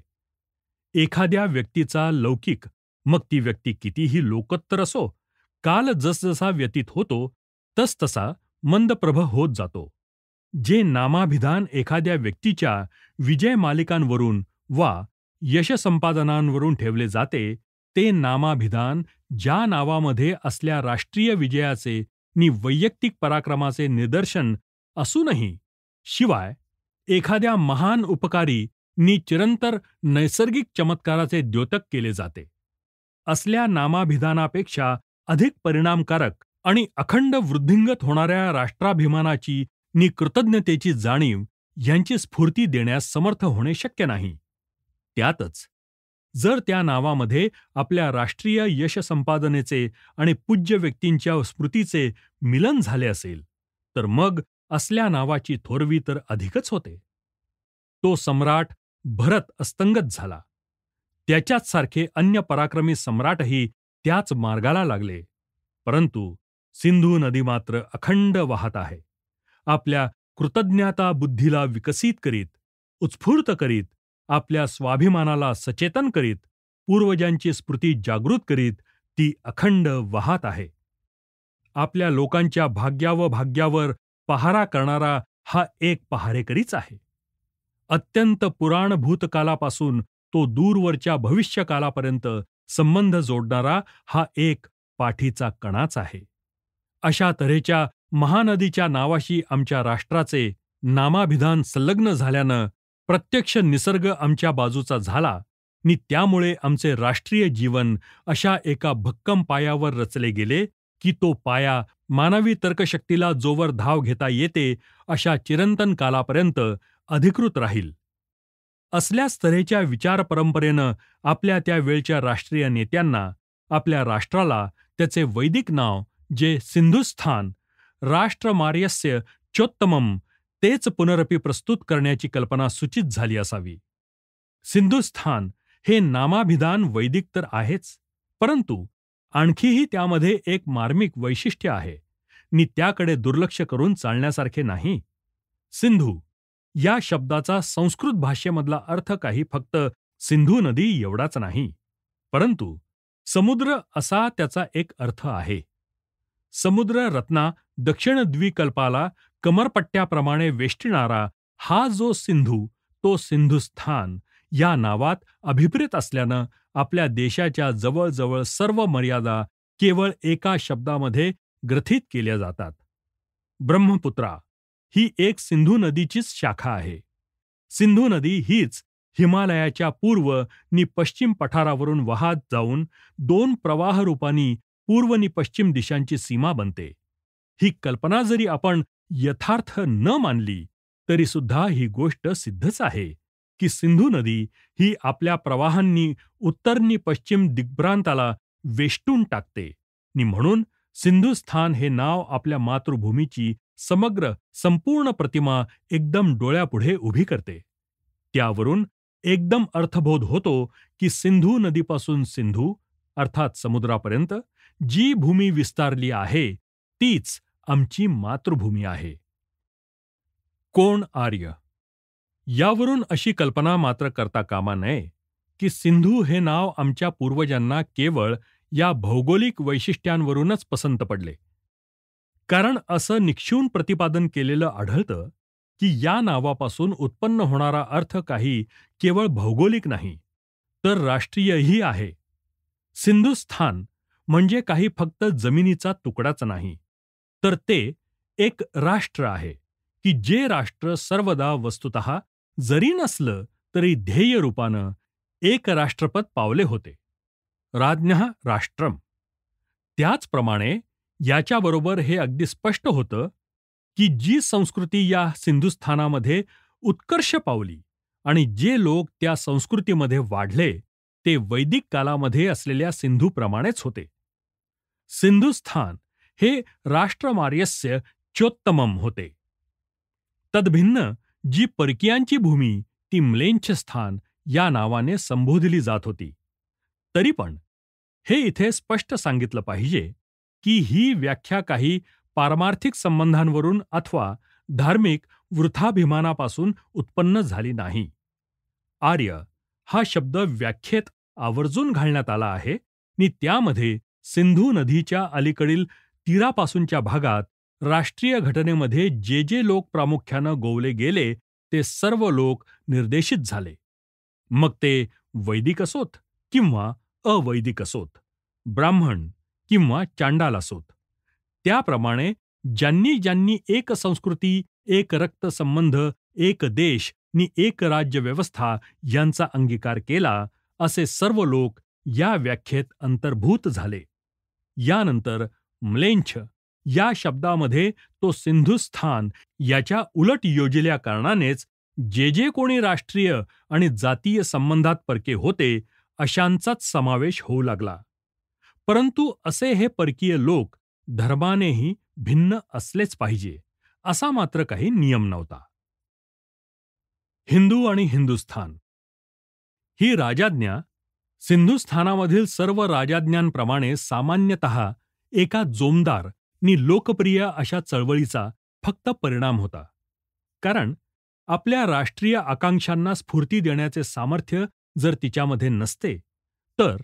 एखाद्या व्यक्तीचा लौकिक, मग ती व्यक्ती कितीही लोकोत्तर असो, काल जसजसा व्यतीत होतो तसतसा मंदप्रभ होत जातो. जे नामाभिधान एखाद्या व्यक्तीच्या विजय मालिकांवरून वा यशसंपादनांवरून ठेवले जाते ते नामाभिधान ज्या नावामध्ये असल्या राष्ट्रीय विजयाचे नि वैयक्तिक पराक्रमाचे निदर्शन असूनही शिवाय एखाद्या महान उपकारी नि चिरंतर नैसर्गिक चमत्काराचे द्योतक केले जाते. असल्या नामाभिधानापेक्षा अधिक परिणामकारक आणि अखंड वृद्धिंगत होणाऱ्या राष्ट्राभिमानाची नि कृतज्ञतेची जाणीव यांची स्फूर्ती देण्यास समर्थ होणे शक्य नाही. त्यातच जर त्या नावामध्ये आपल्या राष्ट्रीय यशसंपादनेचे आणि पूज्य व्यक्तींच्या स्मृतीचे मिलन झाले असेल तर मग असल्या नावाची थोरवी तर अधिकच होते. तो सम्राट भरत अस्तंगत झाला. त्याच्याच सारखे अन्य पराक्रमी सम्राटही त्याच मार्गाला लागले. परंतु सिंधू नदी मात्र अखंड वाहत आहे. आपल्या कृतज्ञता बुद्धीला विकसित करीत, उत्स्फूर्त करीत, आपल्या स्वाभिमानाला सचेतन करीत, पूर्वजांची स्मृती जागृत करीत ती अखंड वाहत आहे. आपल्या लोकांच्या भाग्यावर पहारा करणारा हा एक पहारेकरीच आहे. अत्यंत पुराण भूतकालापासून तो दूरवरच्या भविष्यकालापर्यंत संबंध जोडणारा हा एक पाठीचा कणाच आहे. अशा तऱ्हेच्या महानदीच्या नावाशी आमच्या राष्ट्राचे नामाभिधान संलग्न झाल्यानं प्रत्यक्ष निसर्ग आमच्या बाजूचा झाला नि त्यामुळे आमचे राष्ट्रीय जीवन अशा एका भक्कम पायावर रचले गेले की तो पाया मानवी तर्कशक्तीला जोवर धाव घेता येते अशा चिरंतन कालापर्यंत अधिकृत राहील. असल्याच तऱ्हेच्या विचार परंपरेनं आपल्या त्या वेळच्या राष्ट्रीय नेत्यांना आपल्या राष्ट्राला त्याचे वैदिक नाव जे सिंधुस्थान राष्ट्रमार्यस्य चोत्तमम तेच पुनरपि प्रस्तुत करण्याची कल्पना सूचित झाली असावी. सिंधुस्थान हे नामाभिधान वैदिक तर आहेच, परंतु आणखीही त्यामध्ये एक मार्मिक वैशिष्ट्य आहे नि त्याकडे दुर्लक्ष करून चालण्यासारखे नाही. सिंधू या शब्दाचा संस्कृत भाषेमधला अर्थ काही फक्त सिंधू नदी एवढाच नाही, परंतु समुद्र असा त्याचा एक अर्थ आहे. समुद्र रत्ना दक्षिण द्वीकल्पाला कमरपट्ट्याप्रमाणे वेष्टिणारा हा जो सिंधू तो सिंधुस्थान या नावात अभिप्रेत असल्यानं आपल्या देशाच्या जवळजवळ सर्व मर्यादा केवळ एका शब्दामध्ये ग्रथित केल्या जातात. ब्रह्मपुत्रा ही एक सिंधू नदीचीच शाखा आहे. सिंधू नदी हीच हिमालयाच्या पूर्व नि पश्चिम पठारावरून वाहत जाऊन दोन प्रवाहरूपांनी पूर्व नि पश्चिम दिशांची सीमा बनते. ही कल्पना जरी आपण यथार्थ न मानली तरी सुद्धा ही गोष्ट सिद्धच आहे की सिंधू नदी ही आपल्या प्रवाहांनी उत्तर नि पश्चिम दिग्भ्रांताला वेष्टून टाकते नि म्हणून सिंधुस्थान हे नाव आपल्या मातृभूमीची समग्र संपूर्ण प्रतिमा एकदम डोळ्यापुढे उभी करते. त्यावरून एकदम अर्थबोध होतो की सिंधू नदीपासून सिंधू अर्थात समुद्रापर्यंत जी भूमी विस्तारली आहे तीच आमची मातृभूमी आहे. कोण आर्य यावरून अशी कल्पना मात्र करता कामा नये की सिंधू हे नाव आमच्या पूर्वजांना केवळ या भौगोलिक वैशिष्ट्यांवरूनच पसंत पडले. कारण असं निक्षून प्रतिपादन केलेलं आढळतं की या नावापासून उत्पन्न होणारा अर्थ काही केवळ भौगोलिक नाही, तर राष्ट्रीयही आहे. सिंधुस्थान म्हणजे काही फक्त जमिनीचा तुकडाच नाही, तर ते एक राष्ट्र आहे की जे राष्ट्र सर्वदा वस्तुतः जरी नसलं तरी ध्येय रूपानं एक राष्ट्रपद पावले होते. राज्ञः राष्ट्रम. त्याचप्रमाणे याच्याबरोबर हे अगदी स्पष्ट होतं की जी संस्कृती या सिंधुस्थानामध्ये उत्कर्ष पावली आणि जे लोक त्या संस्कृतीमध्ये वाढले ते वैदिक कालामध्ये असलेल्या सिंधूप्रमाणेच होते. सिंधुस्थान हे राष्ट्रमार्यस्य चोत्तमम होते. तद्भिन्न जी परकीयांची भूमी ती म्लेच्छस्थान या नावाने संबोधली जात होती. तरी पण हे इथे स्पष्ट सांगितलं पाहिजे की ही व्याख्या काही पारमार्थिक संबंधांवरून अथवा धार्मिक वृथाभिमानापासून उत्पन्न झाली नाही. आर्य हा शब्द व्याख्येत आवर्जून घालण्यात आला आहे आणि त्यामध्ये सिंधू नदीच्या अलीकडील तीरापासूनच्या भागात राष्ट्रीय घटनेमध्ये जे जे लोक प्रामुख्यानं गोवले गेले ते सर्व लोक निर्देशित झाले. मग ते वैदिक असोत किंवा अवैदिक असोत, ब्राह्मण किंवा चांडाल असोत. त्याप्रमाणे ज्यांनी ज्यांनी एक संस्कृती, एक रक्तसंबंध, एक देश आणि एक राज्यव्यवस्था यांचा अंगीकार केला असे सर्व लोक या व्याख्येत अंतर्भूत झाले. यानंतर म्लेच्छ या शब्दामध्ये तो सिंधुस्थान याच्या उलट योजिल्या कारणानेच जे जे कोणी राष्ट्रीय आणि जातीय संबंधात परके होते अशांचाच समावेश होऊ लागला. परंतु असे हे परकीय लोक धर्मानेही भिन्न असलेच पाहिजे असा मात्र काही नियम नव्हता. हिंदू आणि हिंदुस्थान ही राजाज्ञा सिंधुस्थानामधील सर्व राजाज्ञांप्रमाणे सामान्यतः एका जोमदार आणि लोकप्रिय अशा चळवळीचा फक्त परिणाम होता. कारण आपल्या राष्ट्रीय आकांक्षांना स्फूर्ती देण्याचे सामर्थ्य जर तिच्यामध्ये नसते तर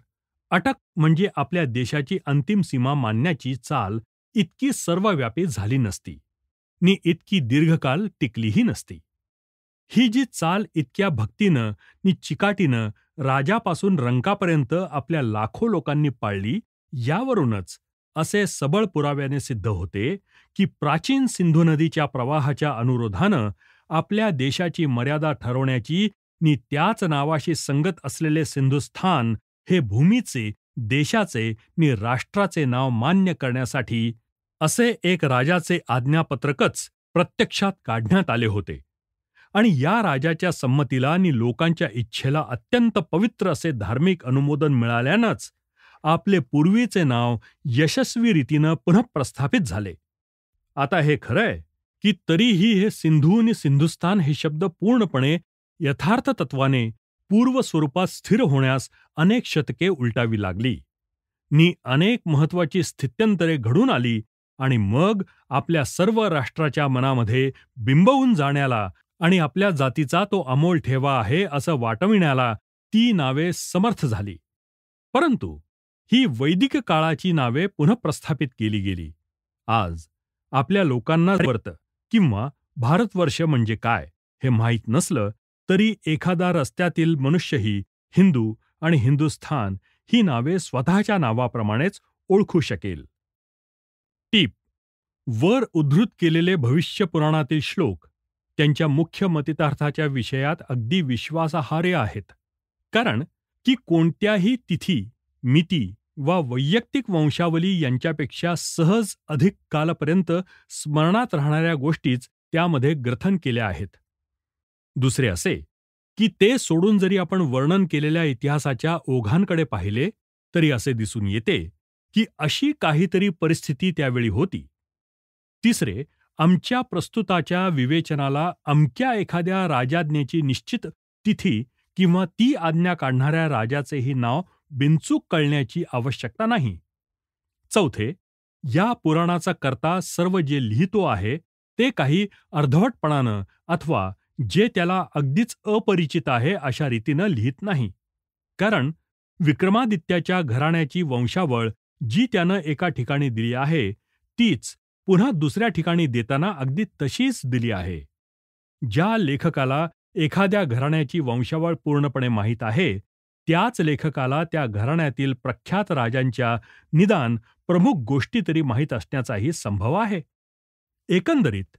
अटक म्हणजे आपल्या देशाची अंतिम सीमा मानण्याची चाल इतकी सर्वव्यापी झाली नसती नि इतकी दीर्घकाल टिकलीही नसती. ही जी चाल इतक्या भक्तीनं नि चिकाटीनं राजापासून रंकापर्यंत आपल्या लाखो लोकांनी पाळली, यावरूनच असे सबळ पुराव्याने सिद्ध होते की प्राचीन सिंधू नदीच्या प्रवाहाच्या अनुरोधानं आपल्या देशाची मर्यादा ठरवण्याची नि त्याच नावाशी संगत असलेले सिंधुस्थान हे भूमीचे, देशाचे नि राष्ट्राचे नाव मान्य करण्यासाठी असे एक राजाचे आज्ञापत्रकच प्रत्यक्षात काढण्यात आले होते. आणि या राजाच्या संमतीला आणि लोकांच्या इच्छेला अत्यंत पवित्र असे धार्मिक अनुमोदन मिळाल्यानंच आपले पूर्वीचे नाव यशस्वी रीतीनं पुन्हा प्रस्थापित झाले. आता हे खरंय की तरीही हे सिंधू आणि सिंधुस्थान हे शब्द पूर्णपणे यथार्थ तत्वाने पूर्व स्वरूपात स्थिर होण्यास अनेक शतके उलटावी लागली नि अनेक महत्वाची स्थित्यंतरे घडून आली आणि मग आपल्या सर्व राष्ट्राच्या मनामध्ये बिंबवून जाण्याला आणि आपल्या जातीचा तो अमोल ठेवा आहे असं वाटविण्याला ती नावे समर्थ झाली. परंतु ही वैदिक काळाची नावे पुनः प्रस्थापित केली गेली. आज आपल्या लोकांना वर्त किंवा भारतवर्ष म्हणजे काय हे माहीत नसलं तरी एखादा रस्त्यातील मनुष्यही हिंदू आणि हिंदुस्थान ही नावे स्वतःच्या नावाप्रमाणेच ओळखू शकेल. टीप: वर उद्धृत केलेले भविष्य पुराणातील श्लोक त्यांच्या मुख्य मतितार्थाच्या विषयात अगदी विश्वासार्ह आहेत. कारण की कोणत्याही तिथी, मिती वा वैयक्तिक वंशावली यांच्यापेक्षा सहज अधिक कालपर्यंत स्मरणात राहणाऱ्या गोष्टीच त्यामध्ये ग्रथन केल्या आहेत. दुसरे असे की ते सोडून जरी आपण वर्णन केलेल्या इतिहासाच्या ओघांकडे पाहिले तरी असे दिसून येते की अशी काहीतरी परिस्थिती त्यावेळी होती. तिसरे, आमच्या प्रस्तुताच्या विवेचनाला अमक्या एखाद्या राजाज्ञेची निश्चित तिथी किंवा ती आज्ञा काढणाऱ्या राजाचेही नाव बिनचूक कळण्याची आवश्यकता नाही. चौथे, या पुराणाचा कर्ता सर्व जे लिहितो आहे ते काही अर्धवटपणानं अथवा जे त्याला अगदीच अपरिचित आहे अशा रीतीनं लिहित नाही. कारण विक्रमादित्याच्या घराण्याची वंशावळ जी त्यानं एका ठिकाणी दिली आहे, तीच पुन्हा दुसऱ्या ठिकाणी देताना अगदी तशीच दिली आहे. ज्या लेखकाला एखाद्या घराण्याची वंशावळ पूर्णपणे माहीत आहे, त्याच लेखकाला त्या घराण्यातील प्रख्यात राजांच्या निदान प्रमुख गोष्टी तरी माहीत असण्याचाही संभव आहे. एकंदरीत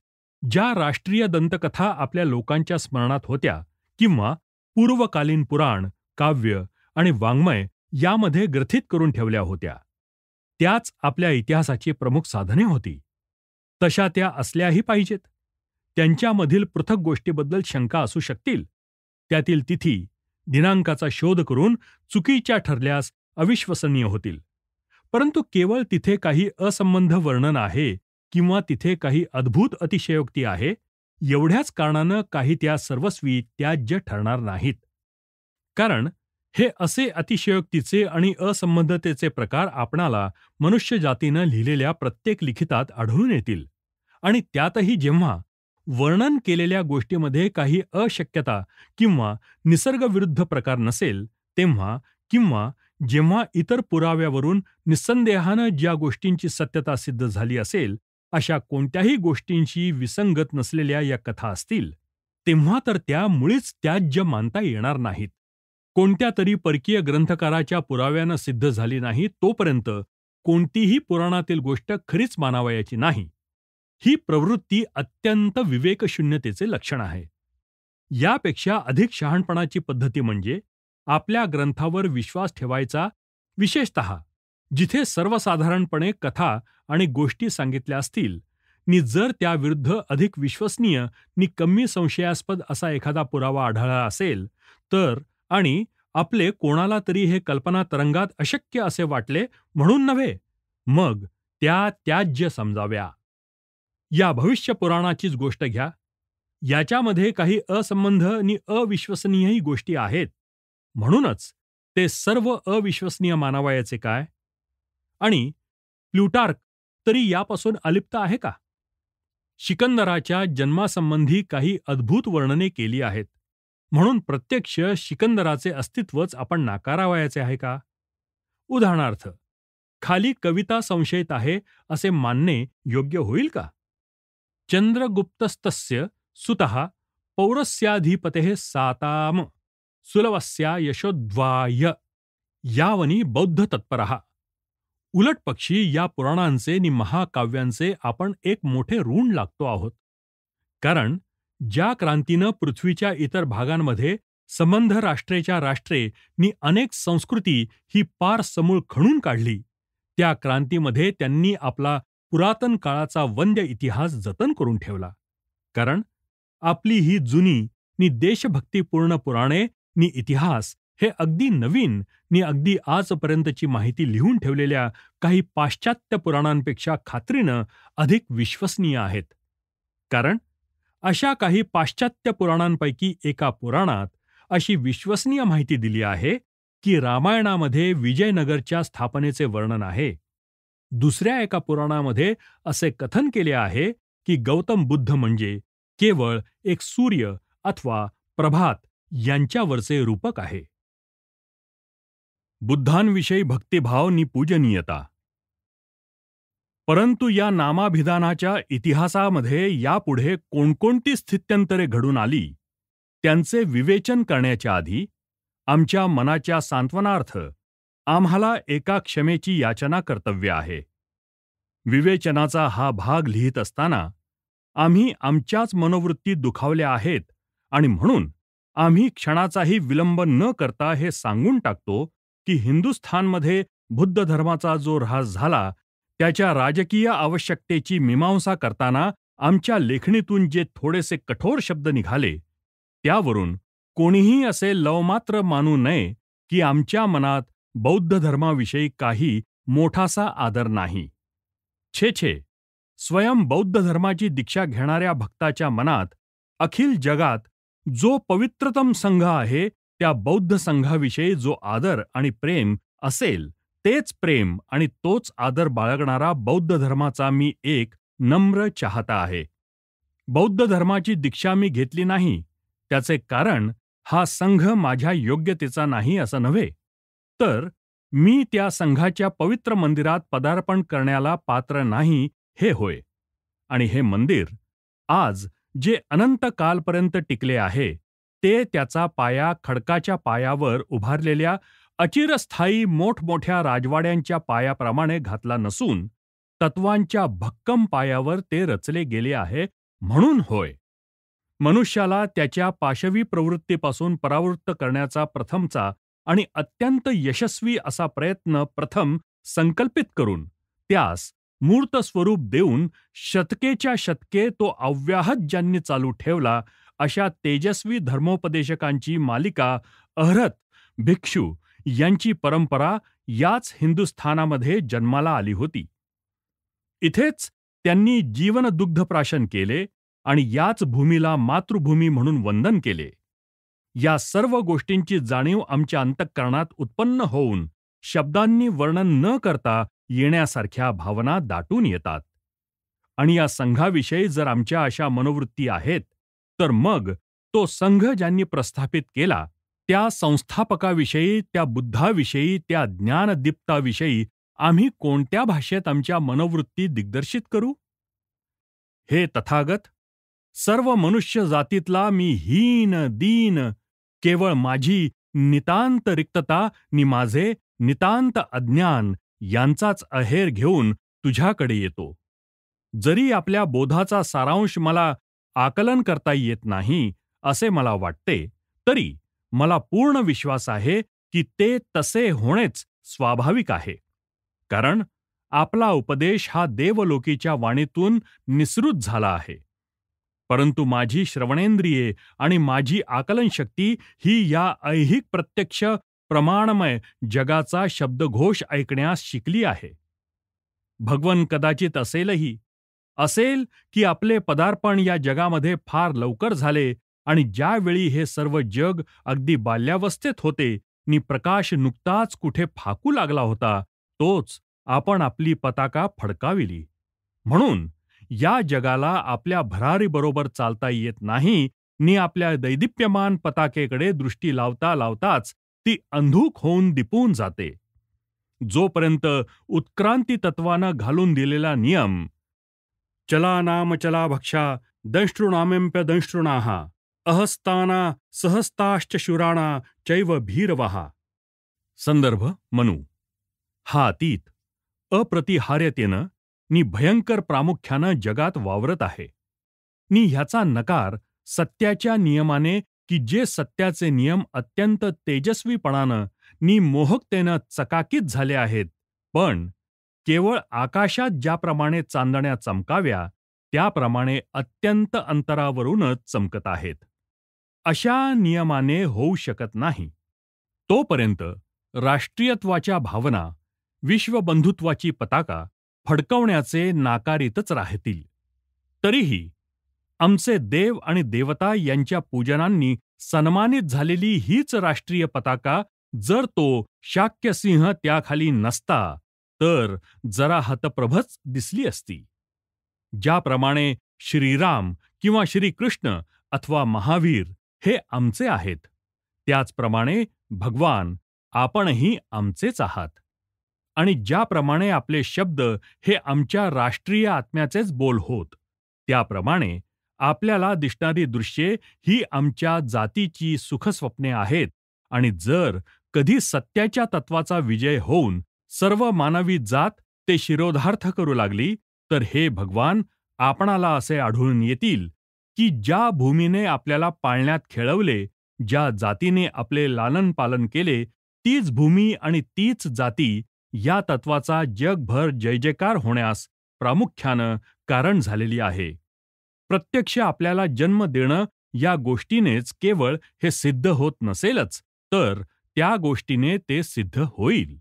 ज्या राष्ट्रीय दंतकथा आपल्या लोकांच्या स्मरणात होत्या किंवा पूर्वकालीन पुराण, काव्य आणि वाङ्मय यामध्ये ग्रथित करून ठेवल्या होत्या, त्याच आपल्या इतिहासाची प्रमुख साधने होती. तशा त्या असल्याही पाहिजेत. त्यांच्यामधील पृथक गोष्टीबद्दल शंका असू शकतील. त्यातील तिथी, दिनांकाचा शोध करून चुकीच्या ठरल्यास अविश्वसनीय होतील. परंतु केवळ तिथे काही असंबद्ध वर्णन आहे किंवा तिथे काही अद्भुत अतिशयोक्ती आहे, एवढ्याच कारणानं काही त्या सर्वस्वी त्याज्य ठरणार नाहीत. कारण हे असे अतिशयोक्तीचे आणि असंबद्धतेचे प्रकार आपणाला मनुष्यजातीनं लिहिलेल्या प्रत्येक लिखितात आढळून येतील. आणि त्यातही जेव्हा वर्णन केलेल्या गोष्टीमध्ये काही अशक्यता किंवा निसर्गविरुद्ध प्रकार नसेल, तेव्हा किंवा जेव्हा इतर पुराव्यावरून निस्संदेहानं ज्या गोष्टींची सत्यता सिद्ध झाली असेल, अशा कोणत्याही गोष्टींशी विसंगत नसलेल्या या कथा असतील, तेव्हा तर त्या मुळीच त्याज्य मानता येणार नाहीत. कोणत्या तरी परकीय ग्रंथकाराच्या पुराव्यानं सिद्ध झाली नाही तोपर्यंत कोणतीही पुराणातील गोष्ट खरीच मानावयाची नाही. ही प्रवृत्ती अत्यंत विवेकशून्यतेचे लक्षण आहे. यापेक्षा अधिक शहाणपणाची पद्धती म्हणजे आपल्या ग्रंथावर विश्वास ठेवायचा, विशेषतः जिथे सर्वसाधारणपणे कथा आणि गोष्टी सांगितल्या असतील, नि जर त्याविरुद्ध अधिक विश्वसनीय नि कमी संशयास्पद असा एखादा पुरावा आढळला असेल तर, आणि आपले कोणाला तरी हे कल्पना तरंगात अशक्य असे वाटले म्हणून नव्हे, मग त्या त्याज्य समजाव्या. या भविष्य पुराणाचीच गोष्ट घ्या. याच्यामध्ये काही असंबद्ध आणि अविश्वसनीयही गोष्टी आहेत. म्हणूनच ते सर्व अविश्वसनीय मानावयाचे काय? आणि प्लुटार्क तरी यापासून अलिप्त आहे का? सिकंदराच्या जन्मासंबंधी काही अद्भुत वर्णने केली आहेत, म्हणून प्रत्यक्ष सिकंदराचे अस्तित्वच आपण नाकारावयाचे आहे का? उदाहरणार्थ, खाली कविता संशयित आहे असे मानणे योग्य होईल का? चंद्रगुप्तस्तस्य सुतः पौरस्याधिपतेः साताम सुलभस्या यशोद्वाय यावनी बौद्ध तत्परः. उलट पक्षी या पुराणांचे नि महाकाव्यांचे आपण एक मोठे ऋण लागतो आहोत. कारण ज्या क्रांतीनं पृथ्वीच्या इतर भागांमध्ये संबंध राष्ट्रेच्या राष्ट्रे नि अनेक संस्कृती ही पार समूळ खणून काढली, त्या क्रांतीमध्ये त्यांनी आपला पुरातन काळाचा वंद्य इतिहास जतन करून ठेवला. कारण आपली ही जुनी नि देशभक्तीपूर्ण पुराणे नि इतिहास हे अगदी नवीन नि अगदी आजपर्यंतची माहिती लिहून ठेवलेल्या काही पाश्चात्य पुराणांपेक्षा खात्रीनं अधिक विश्वसनीय आहेत. कारण अशा काही पाश्चात्य पुराणांपैकी एका पुराणात अशी विश्वसनीय माहिती दिली आहे की रामायणामध्ये विजयनगरच्या स्थापनेचे वर्णन आहे. दुसऱ्या एका पुराणामध्ये असे कथन केले आहे की गौतम बुद्ध म्हणजे केवळ एक सूर्य अथवा प्रभात यांच्यावरचे रूपक आहे. बुद्धांविषयी भक्तिभाव नि पूजनीयता. परंतु या नामाभिधानाच्या इतिहासामध्ये यापुढे कोणकोणती स्थित्यंतरे घडून आली, त्यांचे विवेचन करण्याच्या आधी आमच्या मनाच्या सांत्वनार्थ आम्हाला एका क्षमेची याचना कर्तव्य आहे. विवेचनाचा हा भाग लिहित असताना आम्ही आमच्याच मनोवृत्ती दुखावल्या आहेत आणि म्हणून आम्ही क्षणाचाही विलंब न करता हे सांगून टाकतो की हिंदुस्थानमध्ये बुद्ध धर्माचा जो ऱ्हास झाला, त्याच्या राजकीय आवश्यकतेची मीमांसा करताना आमच्या लेखणीतून जे थोडेसे कठोर शब्द निघाले, त्यावरून कोणीही असे लवमात्र मानू नये की आमच्या मनात बौद्ध धर्माविषयी काही मोठासा आदर नाही. छे छे, स्वयं बौद्ध धर्माची दीक्षा घेणाऱ्या भक्ताच्या मनात अखिल जगात जो पवित्रतम संघ आहे, त्या बौद्ध संघाविषयी जो आदर आणि प्रेम असेल, तेच प्रेम आणि तोच आदर बाळगणारा बौद्ध धर्माचा मी एक नम्र चाहता आहे. बौद्ध धर्माची दीक्षा मी घेतली नाही त्याचे कारण हा संघ माझ्या योग्यतेचा नाही असं नव्हे, तर मी त्या संघाच्या पवित्र मंदिरात पदार्पण करण्याला पात्र नाही हे होय. आणि हे मंदिर आज जे अनंत कालपर्यंत टिकले आहे, ते त्याचा पाया खडकाच्या पायावर उभारलेल्या अचिरस्थायी मोठमोठ्या राजवाड्यांच्या पायाप्रमाणे घातला नसून तत्वांच्या भक्कम पायावर ते रचले गेले आहे म्हणून होय. मनुष्याला त्याच्या पाशवी प्रवृत्तीपासून परावृत्त करण्याचा प्रथमचा आणि अत्यंत यशस्वी असा प्रयत्न प्रथम संकल्पित करून त्यास मूर्त स्वरूप देऊन शतकेच्या शतके तो अव्याहत ज्यांनी चालू ठेवला अशा तेजस्वी धर्मोपदेशकांची मालिका अहरत भिक्षू यांची परंपरा याच हिंदुस्थानामध्ये जन्माला आली होती. इथेच त्यांनी जीवनदुग्धप्राशन केले आणि याच भूमीला मातृभूमी म्हणून वंदन केले. या सर्व गोष्टींची जाणीव आमच्या अंतःकरणात उत्पन्न होऊन शब्दांनी वर्णन न करता येण्यासारख्या भावना दाटून येतात. आणि या संघाविषयी जर आमच्या अशा मनोवृत्ती आहेत, तर मग तो संघ ज्यांनी प्रस्थापित केला त्या संस्थापकाविषयी, त्या बुद्धाविषयी, त्या ज्ञानदीप्ताविषयी आम्ही कोणत्या भाषेत आमच्या मनोवृत्ती दिग्दर्शित करू? हे तथागत, सर्व मनुष्य जातीतला मी हीन दीन, केवळ माझी नितांत रिक्तता नि माझे नितांत अज्ञान यांचाच अहेर घेऊन तुझ्याकडे येतो. जरी आपल्या बोधाचा सारांश मला आकलन करता येत नाही असे मला वाटते, तरी मला पूर्ण विश्वास आहे की ते तसे होणेच स्वाभाविक आहे. कारण आपला उपदेश हा देवलोकीच्या वाणीतून निःसृत झाला आहे. परंतु माझी श्रवणेंद्रिये आणि माझी आकलनशक्ती ही या ऐहिक प्रत्यक्ष प्रमाणमय जगाचा शब्दघोष ऐकण्यास शिकली आहे. भगवन कदाचित असेल की आपले पदार्पण या जगामध्ये फार लवकर झाले आणि ज्यावेळी हे सर्व जग अगदी बाल्यावस्थेत होते नि प्रकाश नुकताच कुठे फाकू लागला होता, तोच आपण आपली पताका फडकाविली. म्हणून या जगाला आपल्या भरारीबरोबर चालता येत नाही नि आपल्या दैदिप्यमान पताकेकडे दृष्टी लावता लावताच ती अंधुक होऊन दिपून जाते. जोपर्यंत उत्क्रांती तत्वानं घालून दिलेला नियम चला नाम चला भक्षा दंष्ट्रुणामेंप्य दंष्ट्रुणाः अहस्ताना सहस्ताश्च शूराणा चैव भीरवहा. संदर्भ मनू हा अतीत अप्रतिहार्यतेनं नि भयंकर प्रामुख्यानं जगात वावरत आहे. नि ह्याचा नकार सत्याच्या नियमाने की जे सत्याचे नियम अत्यंत तेजस्वीपणानं नि मोहकतेनं चकाकीत झाले आहेत, पण केवळ आकाशात ज्याप्रमाणे चांदण्या चमकाव्या त्याप्रमाणे अत्यंत अंतरावरूनच चमकत आहेत, अशा नियमाने होऊ शकत नाही. तोपर्यंत राष्ट्रीयत्वाच्या भावना, विश्वबंधुत्वाची पताका फडकवण्याचे नाकारीतच राहतील. तरीही आमचे देव आणि देवता यांच्या पूजनांनी सन्मानित झालेली हीच राष्ट्रीय पताका जर तो शाक्यसिंह त्याखाली नसता तर जरा हतप्रभच दिसली असती. ज्याप्रमाणे श्रीराम किंवा श्रीकृष्ण अथवा महावीर हे आमचे आहेत, त्याचप्रमाणे भगवान आपणही आमचेच आहात. आणि ज्याप्रमाणे आपले शब्द हे आमच्या राष्ट्रीय आत्म्याचेच बोल होत, त्याप्रमाणे आपल्याला दिसणारी दृश्ये ही आमच्या जातीची सुखस्वप्ने आहेत. आणि जर कधी सत्याच्या तत्वाचा विजय होऊन सर्व मानवी जात ते शिरोधार्थ करू लागली, तर हे भगवान आपणाला असे आढळून येतील की ज्या भूमीने आपल्याला पाळण्यात खेळवले, ज्या जातीने आपले लालन पालन केले, तीच भूमी आणि तीच जाती या तत्वाचा जगभर जयजयकार होण्यास प्रामुख्यानं कारण झालेली आहे. प्रत्यक्ष आपल्याला जन्म देणं या गोष्टीनेच केवळ हे सिद्ध होत नसेलच, तर त्या गोष्टीने ते सिद्ध होईल.